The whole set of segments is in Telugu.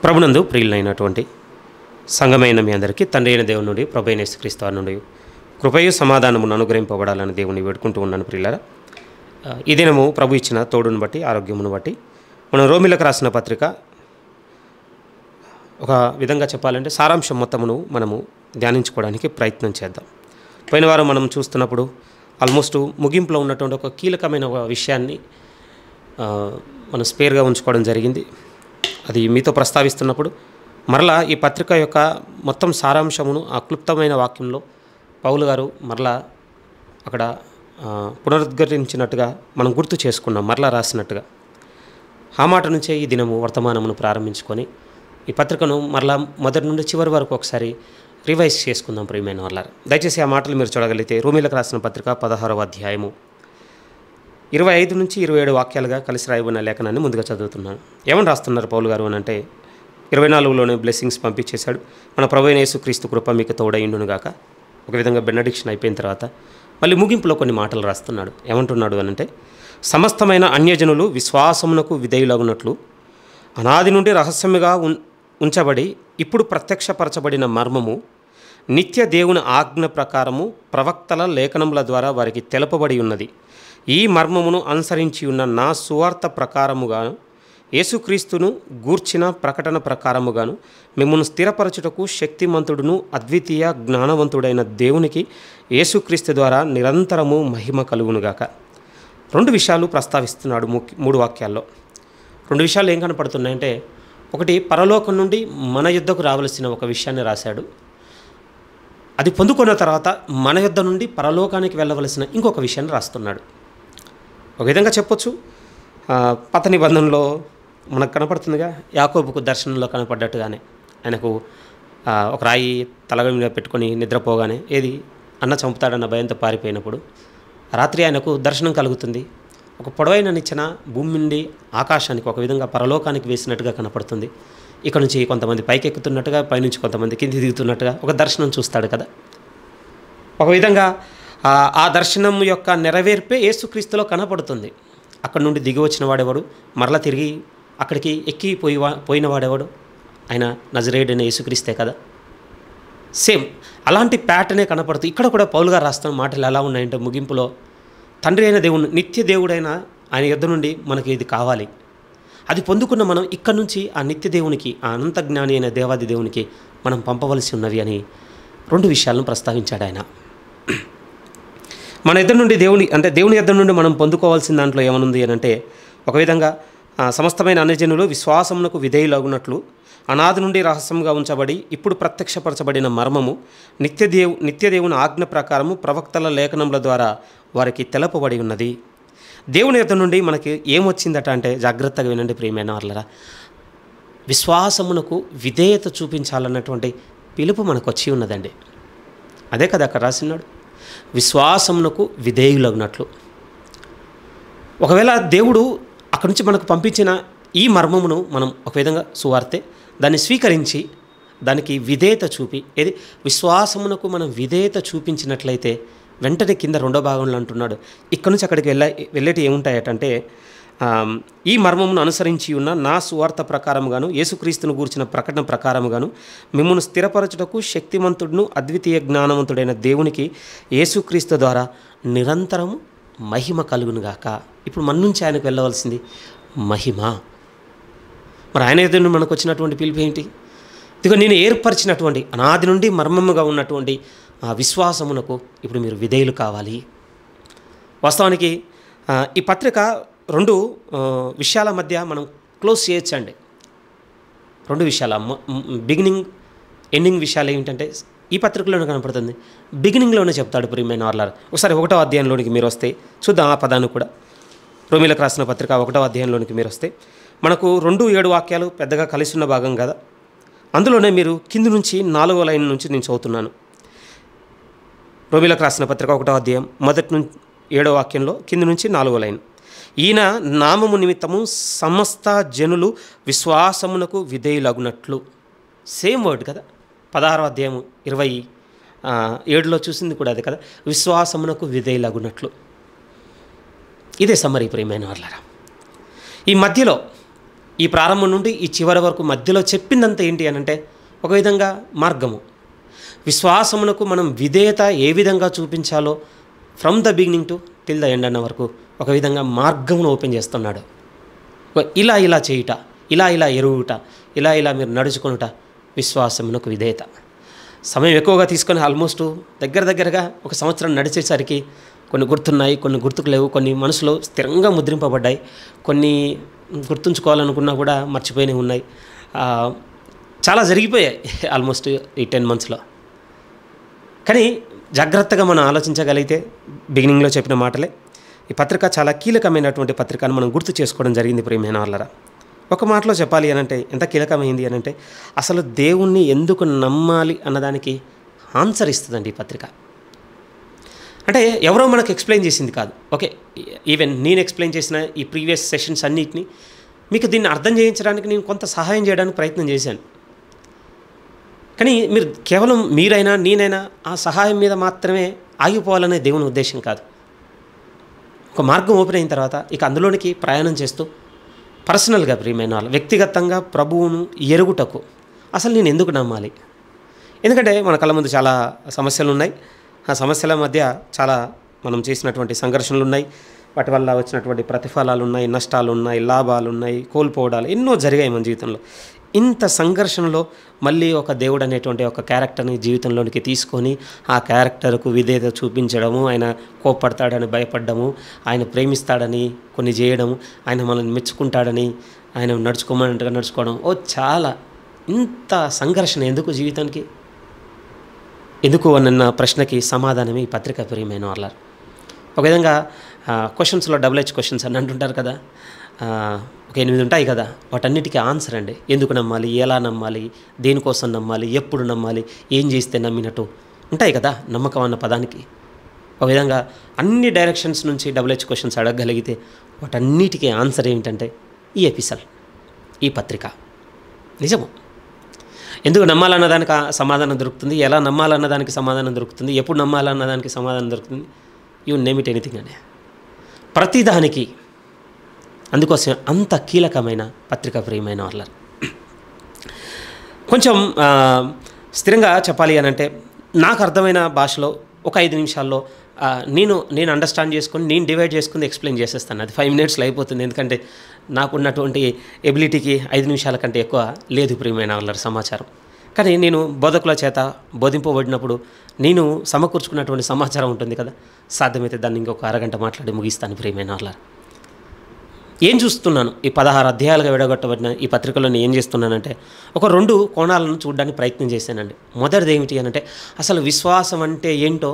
ప్రభునందు ప్రియులైనటువంటి సంఘమైన మీ అందరికీ తండ్రి అయిన దేవుని నుండి ప్రభు అయిన యేసుక్రీస్తు వారి నుండి కృపయు సమాధానమును అనుగ్రహింపబడాలని దేవుని వేడుకుంటూ ఉన్నాను. ప్రియులారా, ఈ దినము ప్రభు ఇచ్చిన తోడును బట్టి, ఆరోగ్యమును బట్టి మనం రోమిలకు రాసిన పత్రిక ఒక విధంగా చెప్పాలంటే సారాంశం మొత్తమును మనము ధ్యానించుకోవడానికి ప్రయత్నం చేద్దాం. పోయిన వారం మనం చూస్తున్నప్పుడు ఆల్మోస్ట్ ముగింపులో ఉన్నటువంటి ఒక కీలకమైన ఒక విషయాన్ని మనం స్పేర్గా ఉంచుకోవడం జరిగింది. అది మీతో ప్రస్తావిస్తున్నప్పుడు మరలా ఈ పత్రిక యొక్క మొత్తం సారాంశమును ఆ క్లుప్తమైన వాక్యంలో పౌలు గారు మరలా అక్కడ పునరుద్ఘాటించినట్టుగా మనం గుర్తు చేసుకున్నాం, మరలా రాసినట్టుగా. ఆ మాట నుంచే ఈ దినము వర్తమానమును ప్రారంభించుకొని ఈ పత్రికను మరలా మొదటి నుండి చివరి వరకు ఒకసారి రివైజ్ చేసుకుందాం. ప్రియమైన వాళ్ళారా, దయచేసి ఆ మాటలు మీరు చూడగలిగితే రోమిలకు రాసిన పత్రిక 16వ అధ్యాయము 25 నుంచి 27 వాక్యాలుగా కలిసి రాయబడిన లేఖనాన్ని ముందుగా చదువుతున్నాను. ఏమని రాస్తున్నారు పౌలు గారు అని అంటే 24లోనే బ్లెస్సింగ్స్ పంపించేశాడు. మన ప్రభు అయిన యేసుక్రీస్తు కృప మీకు తోడైండును గాక. ఒక విధంగా బెనడిక్షన్ అయిపోయిన తర్వాత మళ్ళీ ముగింపులో కొన్ని మాటలు రాస్తున్నాడు. ఏమంటున్నాడు అని అంటే, సమస్తమైన అన్యజనులు విశ్వాసమునకు విధేయులగునట్లు అనాది నుండి రహస్యముగా ఉంచబడి ఇప్పుడు ప్రత్యక్షపరచబడిన మర్మము నిత్య దేవుని ఆజ్ఞ ప్రకారము ప్రవక్తల లేఖనముల ద్వారా వారికి తెలుపబడి ఉన్నది. ఈ మర్మమును అనుసరించి ఉన్న నా సువార్త ప్రకారముగాను యేసుక్రీస్తును గూర్చిన ప్రకటన ప్రకారముగాను మిమ్మల్ని స్థిరపరచుటకు శక్తిమంతుడును అద్వితీయ జ్ఞానవంతుడైన దేవునికి యేసుక్రీస్తు ద్వారా నిరంతరము మహిమ కలుగునుగాక. 2 విషయాలు ప్రస్తావిస్తున్నాడు 3 వాక్యాల్లో. 2 విషయాలు ఏం కనపడుతున్నాయంటే, ఒకటి పరలోకం నుండి మన యుద్ధకు రావలసిన ఒక విషయాన్ని రాశాడు. అది పొందుకున్న తర్వాత మన యుద్ధ నుండి పరలోకానికి వెళ్ళవలసిన ఇంకొక విషయాన్ని రాస్తున్నాడు. ఒక విధంగా చెప్పొచ్చు, పాత నిబంధనలో మనకు కనపడుతుందిగా, యాకోబుకు దర్శనంలో కనపడ్డట్టుగానే ఆయనకు ఒక రాయి తల మీద పెట్టుకొని నిద్రపోగానే ఏది అన్న చంపుతాడన్న భయంతో పారిపోయినప్పుడు రాత్రి ఆయనకు దర్శనం కలుగుతుంది. ఒక పొడవైన నిచ్చెన భూమి నుండి ఆకాశానికి ఒక విధంగా పరలోకానికి వేసినట్టుగా కనపడుతుంది. ఇక్కడ నుంచి కొంతమంది పైకి ఎక్కుతున్నట్టుగా, పైనుంచి కొంతమంది కింది దిగుతున్నట్టుగా ఒక దర్శనం చూస్తాడు కదా. ఒక విధంగా ఆ దర్శనం యొక్క నెరవేర్పే యేసుక్రీస్తులో కనపడుతుంది. అక్కడ నుండి దిగి వచ్చిన వాడేవాడు, మరలా తిరిగి అక్కడికి పోయిన వాడేవాడు, ఆయన నజరేయుడైన యేసుక్రీస్తే కదా. సేమ్ అలాంటి ప్యాటర్నే కనపడుతుంది. ఇక్కడ కూడా పౌలు గారు రాస్తున్న మాటలు ఎలా ఉన్నాయంటే, ముగింపులో తండ్రి అయిన దేవుని, నిత్య దేవుడైన ఆయన యుద్ధ నుండి మనకి ఇది కావాలి, అది పొందుకున్న మనం ఇక్కడ నుంచి ఆ నిత్య దేవునికి, ఆ అనంత జ్ఞాని అయిన దేవాది దేవునికి మనం పంపవలసి ఉన్నవి అని 2 విషయాలను ప్రస్తావించాడు ఆయన. మన యుద్ధం నుండి దేవుని యుద్ధం నుండి మనం పొందుకోవాల్సిన దాంట్లో ఏమనుంది అని అంటే, ఒక విధంగా సమస్తమైన అన్యజనులు విశ్వాసమునకు విధేయులగునట్లు అనాది నుండి రహస్యంగా ఉంచబడి ఇప్పుడు ప్రత్యక్షపరచబడిన మర్మము నిత్య దేవుని ఆజ్ఞ ప్రకారము ప్రవక్తల లేఖనముల ద్వారా వారికి తెలపబడి ఉన్నది. దేవుని యుద్ధం నుండి మనకి ఏమొచ్చిందట అంటే, జాగ్రత్తగా వినండి ప్రియమైన వాళ్ళరా, విశ్వాసమునకు విధేయత చూపించాలన్నటువంటి పిలుపు మనకు వచ్చి ఉన్నదండి. అదే కదా అక్కడ రాసినాడు, విశ్వాసమునకు విధేయులగినట్లు. ఒకవేళ దేవుడు అక్కడి నుంచి మనకు పంపించిన ఈ మర్మమును మనం ఒక విధంగా సువార్తే దాన్ని స్వీకరించి దానికి విధేయత చూపి, ఏది విశ్వాసమునకు మనం విధేయత చూపించినట్లయితే వెంటనే కింద 2వ భాగంలో అంటున్నాడు, ఇక్కడ నుంచి అక్కడికి వెళ్ళేటి ఏముంటాయటంటే, ఈ మర్మమును అనుసరించి ఉన్న నా సువార్త ప్రకారముగాను యేసుక్రీస్తును గూర్చిన ప్రకటన ప్రకారముగాను మిమ్మల్ని స్థిరపరచుటకు శక్తిమంతుడును అద్వితీయ జ్ఞానవంతుడైన దేవునికి యేసుక్రీస్తు ద్వారా నిరంతరము మహిమ కలుగునుగాక. ఇప్పుడు మన నుంచి ఆయనకు వెళ్ళవలసింది మహిమ. మరి ఆయన ఎదురు మనకు వచ్చినటువంటి పిలుపు ఏంటి? ఇదిగో నేను ఏర్పరిచినటువంటి అనాది నుండి మర్మముగా ఉన్నటువంటి ఆ విశ్వాసమునకు ఇప్పుడు మీరు విధేయులు కావాలి. వాస్తవానికి ఈ పత్రిక 2 విషయాల మధ్య మనం క్లోజ్ చేయొచ్చండి. 2 విషయాల బిగినింగ్ ఎండింగ్ విషయాలు ఏమిటంటే ఈ పత్రికలోనే కనపడుతుంది. బిగినింగ్లోనే చెప్తాడు ప్రియమైన వాళ్ళారా. ఒకసారి 1వ అధ్యాయంలోనికి మీరు వస్తే చూద్దాం ఆ పదాన్ని కూడా. రోమిలకు రాసిన పత్రిక 1వ అధ్యాయంలోనికి మీరు వస్తే మనకు 2-7 వాక్యాలు పెద్దగా కలిసి ఉన్న భాగం కదా. అందులోనే మీరు కింది నుంచి 4వ లైన్ నుంచి నేను చదువుతున్నాను. రోమిలకు రాసిన పత్రిక 1వ అధ్యాయం మొదటి నుంచి 7వ వాక్యంలో కింది నుంచి 4వ లైన్. ఈయన నామము నిమిత్తము సమస్త జనులు విశ్వాసమునకు విధేయులగునట్లు. సేమ్ వర్డ్ కదా. 16వ అధ్యాయం 27లో చూసింది కూడా అదే కదా, విశ్వాసమునకు విధేయులగునట్లు. ఇదే సమ్మరీ ప్రియమైన వాళ్ళారా. ఈ మధ్యలో ఈ ప్రారంభం నుండి ఈ చివరి వరకు మధ్యలో చెప్పిందంతా ఏంటి అని అంటే ఒక విధంగా మార్గము, విశ్వాసమునకు మనం విధేయత ఏ విధంగా చూపించాలో from the beginning to till the end అన్న వరకు ఒక విధంగా మార్గమును ఓపెన్ చేస్తున్నాడు. ఇలా ఇలా చేయుట, ఇలా ఇలా ఎరుగుట, ఇలా ఇలా మీరు నడుచుకొనుట విశ్వాసమునకు విధేయత. సమయం ఎక్కువగా తీసుకొని ఆల్మోస్ట్ దగ్గరగా 1 సంవత్సరం నడిచేసరికి కొన్ని గుర్తున్నాయి, కొన్ని గుర్తుకు లేవు, కొన్ని మనసులో స్థిరంగా ముద్రింపబడ్డాయి, కొన్ని గుర్తుంచుకోవాలనుకున్నా కూడా మర్చిపోయినవి ఉన్నాయి. చాలా జరిగిపోయాయి ఆల్మోస్ట్ ఈ 10 monthsలో. కానీ జాగ్రత్తగా మనం ఆలోచించగలిగితే బిగినింగ్లో చెప్పిన మాటలే ఈ పత్రిక చాలా కీలకమైనటువంటి పత్రికను మనం గుర్తు చేసుకోవడం జరిగింది ప్రియమైన వాళ్ళరా. ఒక మాటలో చెప్పాలి అనంటే ఎంత కీలకమైంది అనంటే అసలు దేవుణ్ణి ఎందుకు నమ్మాలి అన్నదానికి ఆన్సర్ ఇస్తుందండి ఈ పత్రిక. అంటే ఎవరో మనకు ఎక్స్ప్లెయిన్ చేసింది కాదు. ఓకే, ఈవెన్ నేను ఎక్స్ప్లెయిన్ చేసిన ఈ ప్రీవియస్ సెషన్స్ అన్నిటిని మీకు దీన్ని అర్థం చేయించడానికి నేను కొంత సహాయం చేయడానికి ప్రయత్నం చేశాను. కానీ మీరు కేవలం మీరైనా నేనైనా ఆ సహాయం మీద మాత్రమే ఆగిపోవాలనే దేవుని ఉద్దేశం కాదు. ఒక మార్గం ఓపెన్ అయిన తర్వాత ఇక అందులోనికి ప్రయాణం చేస్తూ పర్సనల్గా ప్రియమైన వాళ్ళు వ్యక్తిగతంగా ప్రభువును ఎరుగుటకు అసలు నేను ఎందుకు నమ్మాలి? ఎందుకంటే మన కళ్ళ ముందు చాలా సమస్యలు ఉన్నాయి. ఆ సమస్యల మధ్య చాలా మనం చేసినటువంటి సంఘర్షణలు ఉన్నాయి, వాటి వల్ల వచ్చినటువంటి ప్రతిఫలాలు ఉన్నాయి, నష్టాలు ఉన్నాయి, లాభాలు ఉన్నాయి, కోల్పోవడాలు ఎన్నో జరిగాయి మన జీవితంలో. ఇంత సంఘర్షణలో మళ్ళీ ఒక దేవుడు అనేటువంటి ఒక క్యారెక్టర్ని జీవితంలోనికి తీసుకొని ఆ క్యారెక్టర్కు విధేయత చూపించడము, ఆయన కోప్పడతాడని భయపడ్డము, ఆయన ప్రేమిస్తాడని కొన్ని చేయడము, ఆయన మనల్ని మెచ్చుకుంటాడని ఆయన నడుచుకోమన్నట్టుగా నడుచుకోవడం, చాలా ఇంత సంఘర్షణ ఎందుకు జీవితానికి? ఎందుకు అన్న ప్రశ్నకి సమాధానమే ఈ పత్రిక ప్రియమైన వాళ్ళ. ఒక విధంగా క్వశ్చన్స్లో HH క్వశ్చన్స్ అని అంటుంటారు కదా, ఒక 8 ఉంటాయి కదా, వాటన్నిటికీ ఆన్సర్ అండి. ఎందుకు నమ్మాలి, ఎలా నమ్మాలి, దేనికోసం నమ్మాలి, ఎప్పుడు నమ్మాలి, ఏం చేస్తే నమ్మినట్టు ఉంటాయి కదా నమ్మకం అన్న పదానికి. ఒక విధంగా అన్ని డైరెక్షన్స్ నుంచి HH క్వశ్చన్స్ అడగగలిగితే వాటన్నిటికీ ఆన్సర్ ఏమిటంటే ఈ ఎపిసోడ్, ఈ పత్రిక. నిజము. ఎందుకు నమ్మాలన్నదానికి సమాధానం దొరుకుతుంది, ఎలా నమ్మాలన్నదానికి సమాధానం దొరుకుతుంది, ఎప్పుడు నమ్మాలన్నదానికి సమాధానం దొరుకుతుంది. యూ నేమ్ ఇట్ ఎనీథింగ్ అనే ప్రతిదానికి. అందుకోసం అంత కీలకమైన పత్రిక ప్రియమైన వాళ్ళ. కొంచెం స్థిరంగా చెప్పాలి అని అంటే నాకు అర్థమైన భాషలో ఒక 5 నిమిషాల్లో నేను అండర్స్టాండ్ చేసుకొని నేను డివైడ్ చేసుకుని ఎక్స్ప్లెయిన్ చేసేస్తాను. అది 5 minutesలో అయిపోతుంది. ఎందుకంటే నాకున్నటువంటి ఎబిలిటీకి 5 నిమిషాల కంటే ఎక్కువ లేదు ప్రియమైన వాళ్ళ సమాచారం. కానీ నేను బోధకుల చేత బోధింపబడినప్పుడు నేను సమకూర్చుకున్నటువంటి సమాచారం ఉంటుంది కదా, సాధ్యమైతే దాన్ని ఇంకొక అరగంట మాట్లాడి ముగిస్తాను ప్రియమైన వాళ్ళ. ఏం చూస్తున్నాను ఈ 16 అధ్యాయాలుగా విడగొట్టబడిన ఈ పత్రికలో నేను ఏం చేస్తున్నానంటే ఒక 2 కోణాలను చూడడానికి ప్రయత్నం చేశానండి. మొదటిది ఏమిటి అనంటే అసలు విశ్వాసం అంటే ఏంటో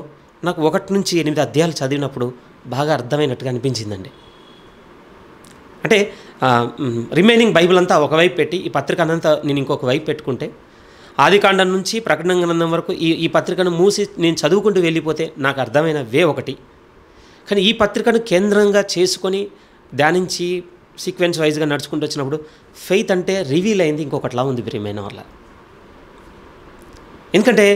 నాకు 1 నుంచి 8 అధ్యాయాలు చదివినప్పుడు బాగా అర్థమైనట్టుగా అనిపించిందండి. అంటే రిమైనింగ్ బైబిల్ అంతా ఒకవైపు పెట్టి ఈ పత్రిక అంతా నేను ఇంకొక వైపు పెట్టుకుంటే ఆదికాండం నుంచి ప్రకటన గ్రంథం వరకు ఈ పత్రికను మూసి నేను చదువుకుంటూ వెళ్ళిపోతే నాకు అర్థమైన వే ఒకటి. కానీ ఈ పత్రికను కేంద్రంగా చేసుకొని ధ్యానించి సీక్వెన్స్ వైజ్గా నడుచుకుంటూ వచ్చినప్పుడు ఫెయిత్ అంటే రివీల్ అయింది ఇంకొకటిలా ఉంది ప్రియమైన వాళ్ళ. ఎందుకంటే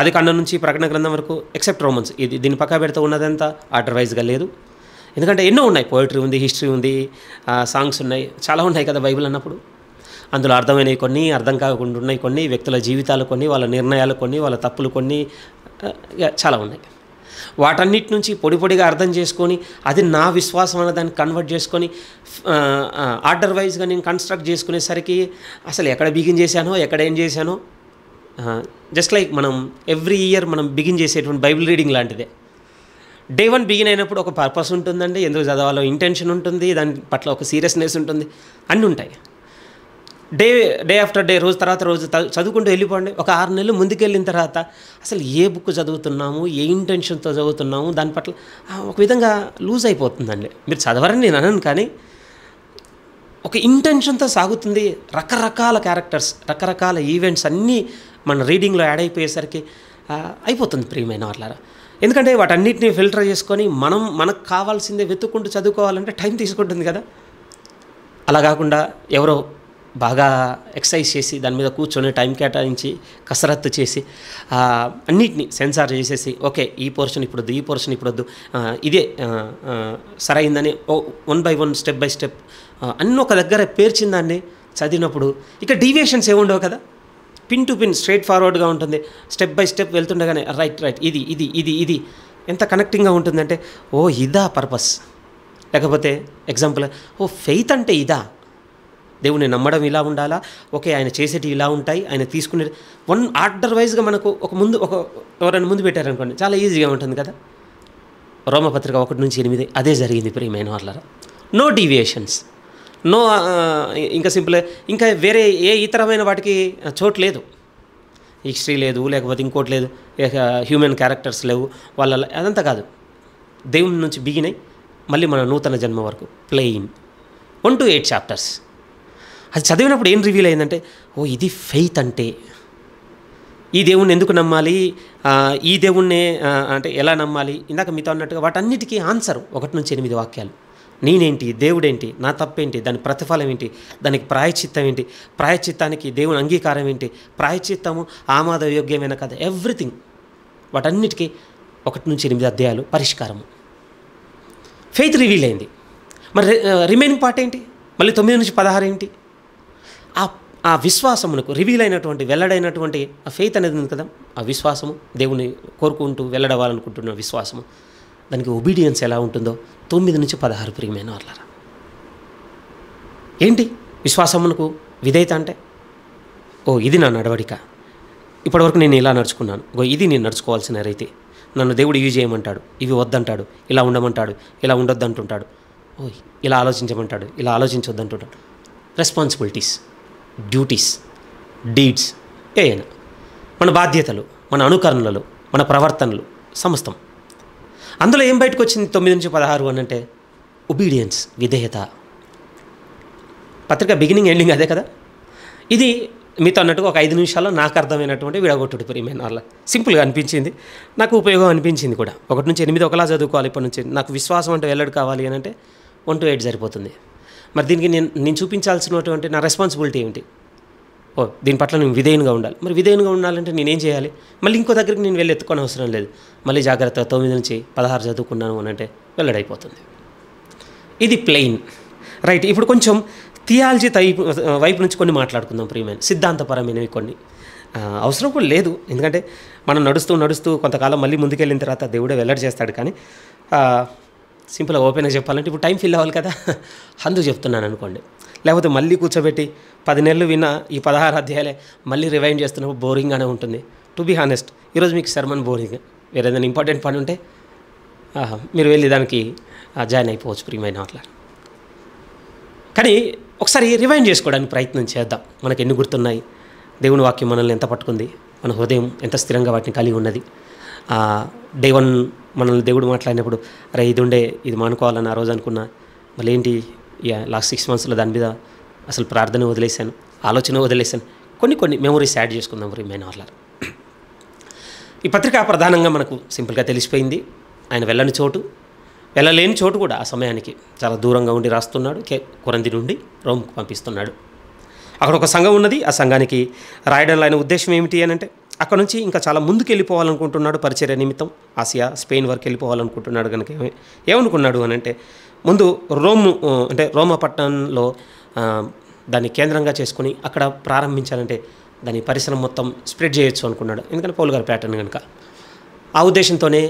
ఆదికాండం నుంచి ప్రకటన గ్రంథం వరకు ఎక్సెప్ట్ రోమన్స్, దీని పక్క పెడితే ఉన్నదంతా ఆర్డర్ వైజ్గా లేదు. ఎందుకంటే ఎన్నో ఉన్నాయి, పోయిటరీ ఉంది, హిస్టరీ ఉంది, సాంగ్స్ ఉన్నాయి, చాలా ఉన్నాయి కదా బైబిల్ అన్నప్పుడు. అందులో అర్థమైనవి కొన్ని, అర్థం కాకుండా ఉన్నాయి కొన్ని, వ్యక్తుల జీవితాలు కొన్ని, వాళ్ళ నిర్ణయాలు కొన్ని, వాళ్ళ తప్పులు కొన్ని, చాలా ఉన్నాయి. వాటన్నిటి నుంచి పొడిగా అర్థం చేసుకొని అది నా విశ్వాసం అన్న దాన్ని కన్వర్ట్ చేసుకొని ఆర్డర్ వైజ్గా నేను కన్స్ట్రక్ట్ చేసుకునేసరికి అసలు ఎక్కడ బిగిన్ చేశానో ఎక్కడ ఏం చేశానో, జస్ట్ లైక్ మనం ఎవ్రీ ఇయర్ మనం బిగిన్ చేసేటువంటి బైబిల్ రీడింగ్ లాంటిదే. డే 1 బిగిన్ అయినప్పుడు ఒక పర్పస్ ఉంటుందండి, ఎందుకు చదవాలో ఇంటెన్షన్ ఉంటుంది, దాని పట్ల ఒక సీరియస్నెస్ ఉంటుంది, అన్నీ ఉంటాయి. డే ఆఫ్టర్ డే, రోజు తర్వాత రోజు చదువుకుంటూ వెళ్ళిపోండి. ఒక 6 నెలలు ముందుకెళ్ళిన తర్వాత అసలు ఏ బుక్ చదువుతున్నాము, ఏ ఇంటెన్షన్తో చదువుతున్నాము, దాని పట్ల ఒక విధంగా లూజ్ అయిపోతుందండి. మీరు చదవరని నేను అనను, కానీ ఒక ఇంటెన్షన్తో సాగుతుంది. రకరకాల క్యారెక్టర్స్, రకరకాల ఈవెంట్స్ అన్నీ మన రీడింగ్లో యాడ్ అయిపోయేసరికి అయిపోతుంది ప్రియమైన వాళ్ళారా. ఎందుకంటే వాటన్నిటిని ఫిల్టర్ చేసుకొని మనకు కావాల్సిందే వెతుక్కుంటూ చదువుకోవాలంటే టైం తీసుకుంటుంది కదా. అలా కాకుండా ఎవరో బాగా ఎక్సర్సైజ్ చేసి దాని మీద కూర్చొని టైం కేటాయించి కసరత్తు చేసి అన్నిటిని సెన్సార్ చేసేసి ఓకే ఈ పోర్షన్ ఇప్పుడు వద్దు, ఈ పోర్షన్ ఇప్పుడు వద్దు, ఇదే సరైందని one by one step by step అన్నీ ఒక దగ్గర పేర్చిన దాన్ని చదివినప్పుడు ఇక డీవియేషన్స్ ఏముండవు కదా. పిన్ టు పిన్ స్ట్రైట్ ఫార్వర్డ్గా ఉంటుంది. స్టెప్ బై స్టెప్ వెళ్తుండగానే రైట్ ఇది ఇది ఇది ఇది ఎంత కనెక్టింగ్గా ఉంటుందంటే ఓ ఇదా పర్పస్. లేకపోతే ఎగ్జాంపుల్ ఫెయిత్ అంటే ఇదా, దేవుని నమ్మడం ఇలా ఉండాలా, ఓకే ఆయన చేసేటివి ఇలా ఉంటాయి, ఆయన తీసుకునే వన్ ఆర్డర్ వైజ్గా మనకు ఎవరైనా ముందు పెట్టారనుకోండి చాలా ఈజీగా ఉంటుంది కదా. రోమపత్రిక 1-8 అదే జరిగింది ప్రియమైన వాళ్ళారా. నో డీవియేషన్స్, నో ఇంకా సింపుల్, ఇంకా వేరే ఏ ఇతరమైన వాటికి చోటు లేదు. హిస్టరీ లేదు, లేకపోతే ఇంకోటి లేదు, హ్యూమన్ క్యారెక్టర్స్ లేవు వాళ్ళ, అదంతా కాదు. దేవుని నుంచి బిగినాయి మళ్ళీ మన నూతన జన్మ వరకు ప్లెయిన్ 1-8 చాప్టర్స్. అది చదివినప్పుడు ఏం రివీల్ అయిందంటే ఇది ఫెయిత్ అంటే, ఈ దేవుణ్ణి ఎందుకు నమ్మాలి, ఈ దేవుణ్ణి అంటే ఎలా నమ్మాలి, ఇందాక మీతో అన్నట్టుగా వాటన్నిటికీ ఆన్సర్ 1-8 వాక్యాలు. నేనేంటి, దేవుడేంటి, నా తప్పేంటి, దాని ప్రతిఫలం ఏంటి, దానికి ప్రాయశ్చిత్తం ఏంటి, ప్రాయశ్చిత్తానికి దేవుని అంగీకారం ఏంటి, ప్రాయశ్చిత్తము ఆమోదయోగ్యమైన కదా, ఎవ్రీథింగ్. వాటన్నిటికీ 1-8 అధ్యాయాలు పరిష్కారము. ఫెయిత్ రివీల్ అయింది. మరి రిమైనింగ్ పార్ట్ ఏంటి, మళ్ళీ 9-16 ఏంటి, ఆ విశ్వాసమునకు రివీల్ అయినటువంటి వెల్లడైనటువంటి ఆ ఫెయిత్ అనేది ఉంది కదా, ఆ విశ్వాసము, దేవుని కోరుకుంటూ వెల్లడవ్వాలనుకుంటున్న విశ్వాసము, దానికి ఒబీడియన్స్ ఎలా ఉంటుందో 9-16 ప్రియమైన వాళ్ళారా. ఏంటి విశ్వాసమునకు విధేయత అంటే, ఇది నా నడవడిక, ఇప్పటివరకు నేను ఇలా నడుచుకున్నాను, ఇది నేను నడుచుకోవాల్సిన రీతి, నన్ను దేవుడు ఇవి చేయమంటాడు, ఇవి వద్దంటాడు, ఇలా ఉండమంటాడు, ఇలా ఉండొద్దు అంటుంటాడు, ఇలా ఆలోచించమంటాడు, ఇలా ఆలోచించొద్దంటుంటాడు. రెస్పాన్సిబిలిటీస్, డ్యూటీస్, డీడ్స్, ఏమైనా మన బాధ్యతలు, మన అనుకరణలు, మన ప్రవర్తనలు సమస్తం. అందులో ఏం బయటకు వచ్చింది 9-16 అని అంటే ఒబీడియన్స్, విధేయత. పత్రిక బిగినింగ్ ఎండింగ్ అదే కదా. ఇది మీతో అన్నట్టుగా ఒక 5 నిమిషాల్లో నాకు అర్థమైనటువంటి విడగొట్టుడు ప్రియమైన వాళ్ళ. సింపుల్గా అనిపించింది, నాకు ఉపయోగం అనిపించింది కూడా. 1-8 ఒకలా చదువుకోవాలి ఇప్పటి నుంచి. నాకు విశ్వాసం అంటే వెల్లడి కావాలి అని అంటే 1-8 సరిపోతుంది. మరి దీనికి నేను చూపించాల్సినటువంటి నా రెస్పాన్సిబిలిటీ ఏమిటి, దీని పట్ల నేను విధేయంగా ఉండాలి. మరి విధేయంగా ఉండాలంటే నేనేం చేయాలి, మళ్ళీ ఇంకో దగ్గరికి నేను వెళ్ళి ఎత్తుకొని అవసరం లేదు, మళ్ళీ జాగ్రత్తగా 9-16 చదువుకున్నాను అని అంటే వెల్లడైపోతుంది. ఇది ప్లెయిన్ రైట్. ఇప్పుడు కొంచెం థియాలజీ వైపు నుంచి కొన్ని మాట్లాడుకుందాం ప్రియమైన. సిద్ధాంతపరమైనవి కొన్ని అవసరం కూడా లేదు, ఎందుకంటే మనం నడుస్తూ కొంతకాలం మళ్ళీ ముందుకెళ్ళిన తర్వాత దేవుడే వెల్లడి చేస్తాడు. కానీ సింపుల్గా ఓపెన్గా చెప్పాలంటే ఇప్పుడు టైం ఫిల్ అవ్వాలి కదా, అందుకు చెప్తున్నాను అనుకోండి. లేకపోతే మళ్ళీ కూర్చోబెట్టి 10 నెలలు విన్నా ఈ 16 అధ్యాయాలే మళ్ళీ రివైండ్ చేస్తున్నప్పుడు బోరింగ్గానే ఉంటుంది. టు బీ హానెస్ట్ ఈరోజు మీకు సర్మన్ బోరింగ్, వేరే ఏదైనా ఇంపార్టెంట్ పని ఉంటే మీరు వెళ్ళి దానికి జాయిన్ అయిపోవచ్చు ప్రియమైన అట్లా. కానీ ఒకసారి రివైండ్ చేసుకోవడానికి ప్రయత్నం చేద్దాం. మనకు ఎన్ని గుర్తున్నాయి, దేవుని వాక్యం మనల్ని ఎంత పట్టుకుంది, మన హృదయం ఎంత స్థిరంగా వాటిని కలిగి ఉన్నది. డే 1 మనల్ని దేవుడు మాట్లాడినప్పుడు అరే ఇది మానుకోవాలని ఆ రోజు అనుకున్నా, మళ్ళీ ఏంటి లాస్ట్ 6 మంత్స్లో దాని మీద అసలు ప్రార్థన వదిలేశాను, ఆలోచన వదిలేశాను. కొన్ని మెమొరీస్ యాడ్ చేసుకుందాం ప్రియమైన వాళ్ళ. ఈ పత్రిక ప్రధానంగా మనకు సింపుల్గా తెలిసిపోయింది. ఆయన వెళ్ళలేని చోటు కూడా ఆ సమయానికి చాలా దూరంగా ఉండి రాస్తున్నాడు. కొరంథీ నుండి రోమ్కు పంపిస్తున్నాడు. అక్కడ ఒక సంఘం ఉన్నది. ఆ సంఘానికి రాయడంలో ఆయన ఉద్దేశం ఏమిటి అని అంటే అక్కడ నుంచి ఇంకా చాలా ముందుకు వెళ్ళిపోవాలనుకుంటున్నాడు. పరిచర్య నిమిత్తం ఆసియా, స్పెయిన్ వరకు వెళ్ళిపోవాలనుకుంటున్నాడు. కనుక ఏమనుకున్నాడు అని అంటే ముందు రోమా పట్టణంలో దాన్ని కేంద్రంగా చేసుకుని అక్కడ ప్రారంభించాలంటే దాని పరిశ్రమ మొత్తం స్ప్రెడ్ చేయొచ్చు అనుకున్నాడు. ఎందుకంటే పౌలు గారి ప్యాటర్న్ కనుక ఆ ఉద్దేశంతోనే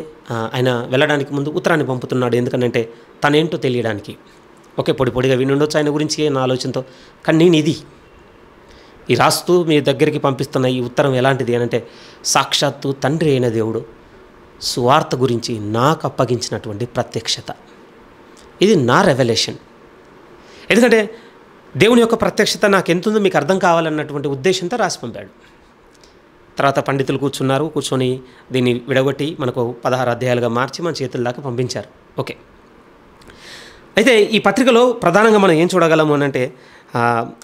ఆయన వెళ్ళడానికి ముందు ఉత్తరాన్ని పంపుతున్నాడు. ఎందుకంటే తనేంటో తెలియడానికి. పొడిగా వినుండొచ్చు ఆయన గురించి నా ఆలోచనతో, కానీ నేను ఈ రాస్తూ మీ దగ్గరికి పంపిస్తున్న ఈ ఉత్తరం ఎలాంటిది అని అంటే సాక్షాత్తు తండ్రి అయిన దేవుడు సువార్త గురించి నాకు అప్పగించినటువంటి ప్రత్యక్షత. ఇది నా రెవల్యూషన్. ఎందుకంటే దేవుని యొక్క ప్రత్యక్షత నాకు ఎంతుందో మీకు అర్థం కావాలన్నటువంటి ఉద్దేశంతో రాసి పంపాడు. తర్వాత పండితులు కూర్చొని దీన్ని విడగొట్టి మనకు 16 అధ్యాయాలుగా మార్చి మన చేతుల దాకా పంపించారు. అయితే ఈ పత్రికలో ప్రధానంగా మనం ఏం చూడగలము అని అంటే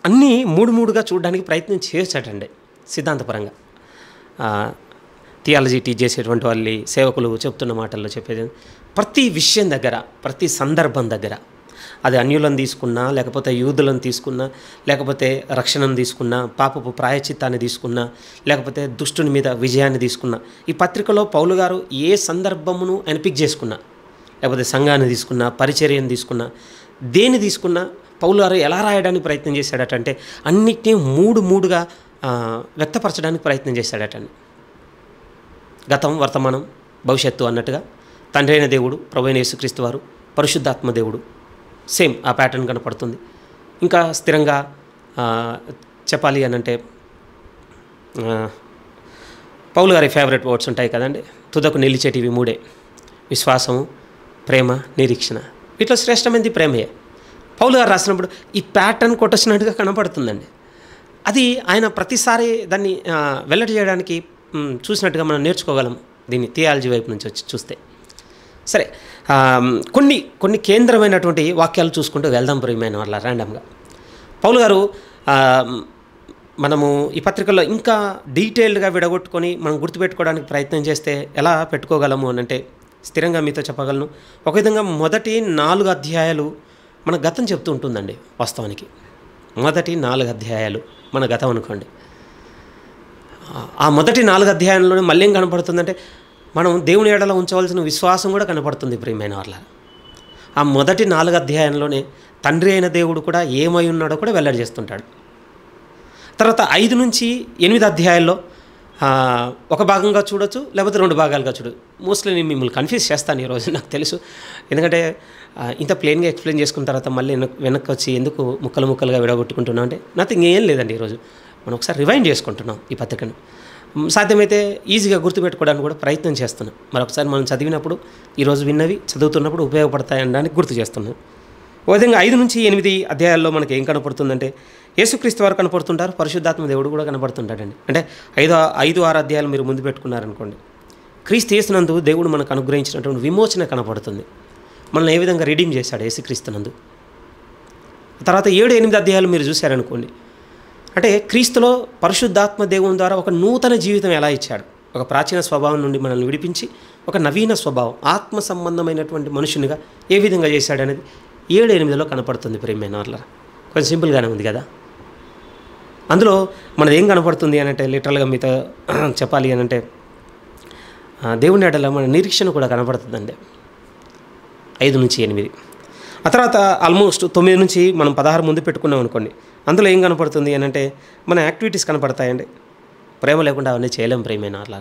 అన్నీ 3 చూడడానికి ప్రయత్నం చేయొచ్చటండి. సిద్ధాంతపరంగా థియాలజీ టీచ్ చేసేటువంటి వాళ్ళు సేవకులు చెప్తున్న మాటల్లో చెప్పేది ప్రతి విషయం దగ్గర, ప్రతి సందర్భం దగ్గర అది అన్యులను తీసుకున్నా, లేకపోతే యూదులను తీసుకున్నా, లేకపోతే రక్షణను తీసుకున్నా, పాపపు ప్రాయచిత్తాన్ని తీసుకున్నా, లేకపోతే దుష్టుని మీద విజయాన్ని తీసుకున్నా, ఈ పత్రికలో పౌలు గారు ఏ సందర్భమును ఆయన పిక్ చేసుకున్నా, లేకపోతే సంఘాన్ని తీసుకున్నా, పరిచర్యను తీసుకున్నా, దేన్ని తీసుకున్నా పౌలు గారు ఎలా రాయడానికి ప్రయత్నం చేశాడటంటే అన్నిటినీ మూడుగా వ్యక్తపరచడానికి ప్రయత్నం చేశాడటండి. గతం, వర్తమానం, భవిష్యత్తు అన్నట్టుగా తండ్రి అయిన దేవుడు, ప్రభు అయిన యేసుక్రీస్తు వారు, పరిశుద్ధాత్మ దేవుడు, సేమ్ ఆ ప్యాటర్న్ కనపడుతుంది. ఇంకా స్థిరంగా చెప్పాలి అని అంటే పౌలు గారి ఫేవరెట్ వర్డ్స్ ఉంటాయి కదండి, తుదకు నిలిచేటివి మూడే: విశ్వాసము, ప్రేమ, నిరీక్షణ. వీటిలో శ్రేష్టమైనది ప్రేమయే. పౌలు గారు రాసినప్పుడు ఈ ప్యాటర్న్ కొట్టొచ్చినట్టుగా కనపడుతుందండి. అది ఆయన ప్రతిసారి దాన్ని వెల్లడి చేయడానికి చూసినట్టుగా మనం నేర్చుకోగలం దీన్ని థియాలజీ వైపు నుంచి వచ్చి చూస్తే. సరే, కొన్ని కేంద్రమైనటువంటి వాక్యాలు చూసుకుంటూ వెళ్దాం ప్రియమైన వాళ్ళ ర్యాండమ్గా. పౌలు గారు మనము ఈ పత్రికల్లో ఇంకా డీటెయిల్డ్గా విడగొట్టుకొని మనం గుర్తుపెట్టుకోవడానికి ప్రయత్నం చేస్తే ఎలా పెట్టుకోగలము అని అంటే స్థిరంగా మీతో చెప్పగలను. ఒక విధంగా మొదటి 4 అధ్యాయాలు మన గతం చెప్తూ ఉంటుందండి. వాస్తవానికి మొదటి 4 అధ్యాయాలు మన గతం అనుకోండి. ఆ మొదటి 4 అధ్యాయంలోనే మళ్ళీ ఏం కనపడుతుందంటే మనం దేవుని ఎడల ఉంచవలసిన విశ్వాసం కూడా కనపడుతుంది ప్రియమైన వాళ్ళ. ఆ మొదటి 4 అధ్యాయంలోనే తండ్రి అయిన దేవుడు కూడా ఏమై ఉన్నాడో కూడా వెల్లడి చేస్తుంటాడు. తర్వాత 5 నుంచి 8 అధ్యాయాల్లో ఒక భాగంగా చూడొచ్చు, లేకపోతే 2 భాగాలుగా చూడొచ్చు. మోస్ట్లీ నేను మిమ్మల్ని కన్ఫ్యూజ్ చేస్తాను ఈరోజు, నాకు తెలుసు. ఎందుకంటే ఇంత ప్లెయిన్గా ఎక్స్ప్లెయిన్ చేసుకున్న తర్వాత మళ్ళీ వెనక్కి వచ్చి ఎందుకు ముక్కలుగా విడగొట్టుకుంటున్నాం అంటే నథింగ్, ఏం లేదండి. ఈరోజు మనం ఒకసారి రివైండ్ చేసుకుంటున్నాం ఈ పత్రికను. సాధ్యమైతే ఈజీగా గుర్తుపెట్టుకోవడానికి కూడా ప్రయత్నం చేస్తున్నాం. మరొకసారి మనం చదివినప్పుడు, ఈరోజు విన్నవి చదువుతున్నప్పుడు ఉపయోగపడతాయి అనడానికి గుర్తు చేస్తున్నాం. ఓ విధంగా 5 నుంచి 8 అధ్యాయాల్లో మనకి ఏం కనపడుతుందంటే యేసుక్రీస్తు వారు కనపడుతుంటారు, పరిశుద్ధాత్మ దేవుడు కూడా కనపడుతుంటాడండి. అంటే 5-6 అధ్యాయాలు మీరు ముందు పెట్టుకున్నారనుకోండి, క్రీస్తు యేసునందు దేవుడు మనకు అనుగ్రహించినటువంటి విమోచన కనపడుతుంది. మనల్ని ఏ విధంగా రిడీమ్ చేశాడు యేసుక్రీస్తునందు. తర్వాత 7-8 అధ్యాయాలు మీరు చూశారనుకోండి, అంటే క్రీస్తులో పరిశుద్ధాత్మ దేవుని ద్వారా ఒక నూతన జీవితం ఎలా ఇచ్చాడు, ఒక ప్రాచీన స్వభావం నుండి మనల్ని విడిపించి ఒక నవీన స్వభావం, ఆత్మ సంబంధమైనటువంటి మనుషునిగా ఏ విధంగా చేశాడనేది 7-8లో కనపడుతుంది ప్రియమైన వాళ్ళ. కొంచెం సింపుల్గానే ఉంది కదా. అందులో మనది ఏం కనపడుతుంది అని అంటే లిటరల్గా మీతో చెప్పాలి అని అంటే దేవుని ఎడల మన నిరీక్షణ కూడా కనపడుతుందండి 5 నుంచి 8. ఆ తర్వాత ఆల్మోస్ట్ 9 నుంచి మనం 16 ముందు పెట్టుకున్నాం అనుకోండి, అందులో ఏం కనపడుతుంది అని అంటే మన యాక్టివిటీస్ కనపడతాయండి. ప్రేమ లేకుండా అవన్నీ చేయలేం ప్రేమైన అట్లా.